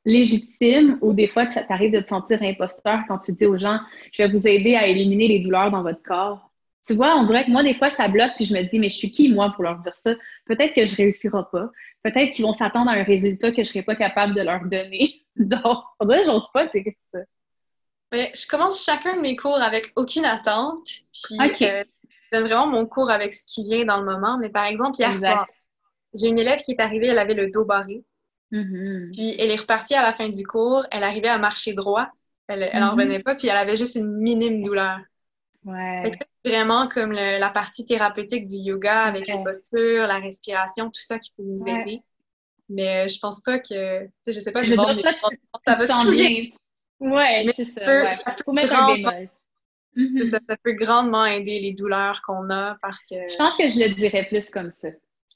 légitime ou des fois ça t'arrive de te sentir imposteur quand tu dis aux gens je vais vous aider à éliminer les douleurs dans votre corps? Tu vois, on dirait que moi, des fois, ça bloque, puis je me dis, mais je suis qui, moi, pour leur dire ça? Peut-être que je réussirai pas. Peut-être qu'ils vont s'attendre à un résultat que je serai pas capable de leur donner. Donc, on dirait que j'ose pas dire ça. Ouais, je commence chacun de mes cours avec aucune attente, puis OK. je donne vraiment mon cours avec ce qui vient dans le moment. Mais par exemple, hier soir, Exact. j'ai une élève qui est arrivée, elle avait le dos barré, Mhm. puis elle est repartie à la fin du cours, elle arrivait à marcher droit, elle en Mhm. revenait pas, puis elle avait juste une minime douleur. Fait que Ouais. c'est vraiment comme la partie thérapeutique du yoga avec les Ouais. postures, la respiration, tout ça qui peut nous Ouais. aider. Mais je pense pas que, tu sais, je sais pas Je de veux vendre dire, mes ça, formations, tu ça te va sens tout bien, bien. Ouais, mais c'est ça, ouais. ça peut Faut mettre un grandement, bémol. c'est ça, Mhm. ça peut grandement aider les douleurs qu'on a parce que, Je pense que je le dirais plus comme ça.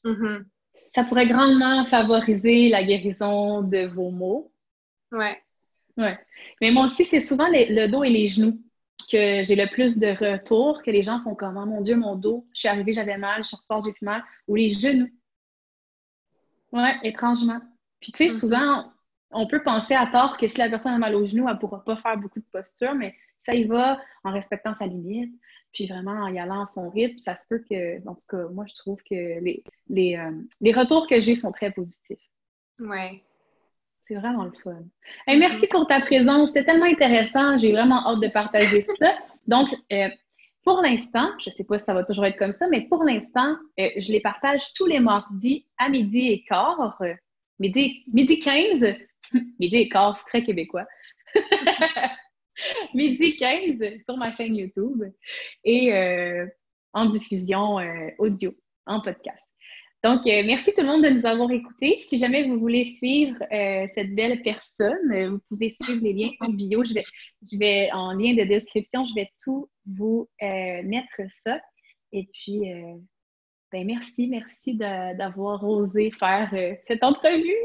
mhm, Ça pourrait grandement favoriser la guérison de vos maux. ouais, Ouais. Mais moi aussi, c'est souvent le dos et les genoux que j'ai le plus de retours, que les gens font comme, oh mon Dieu, mon dos, je suis arrivée, j'avais mal, je suis repartie, j'ai plus mal. Ou les genoux. Ouais, étrangement. Puis tu sais, mhm, souvent, on peut penser à tort que si la personne a mal aux genoux, elle ne pourra pas faire beaucoup de posture, mais ça y va en respectant sa limite, puis vraiment en y allant à son rythme. Ça se peut que, en tout cas, moi, je trouve que les retours que j'ai sont très positifs. ouais, C'est vraiment le fun. Hey, mhm. merci pour ta présence. C'était tellement intéressant. J'ai vraiment hâte de partager ça. Donc, pour l'instant, je ne sais pas si ça va toujours être comme ça, mais pour l'instant, je les partage tous les mardis à midi et quart. Midi 15. Midi et quart, c'est très québécois. Midi 15 sur ma chaîne YouTube et en diffusion audio, en podcast. Donc, merci tout le monde de nous avoir écoutés. Si jamais vous voulez suivre cette belle personne, vous pouvez suivre les liens en bio. Je vais en lien de description, je vais tout vous mettre ça. Et puis, ben merci d'avoir osé faire cette entrevue.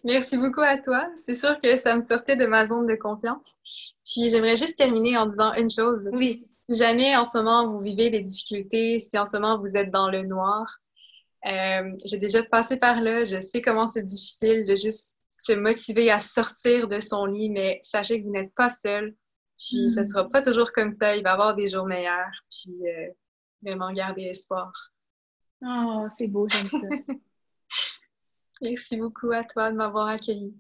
Merci beaucoup à toi. C'est sûr que ça me sortait de ma zone de confiance. Puis j'aimerais juste terminer en disant une chose. Oui. Si jamais en ce moment vous vivez des difficultés, si en ce moment vous êtes dans le noir, j'ai déjà passé par là, je sais comment c'est difficile de juste se motiver à sortir de son lit, mais sachez que vous n'êtes pas seul. Puis ça ne Mm. sera pas toujours comme ça, il va y avoir des jours meilleurs. Puis vraiment garder espoir. Oh, c'est beau, j'aime ça. Merci beaucoup à toi de m'avoir accueilli.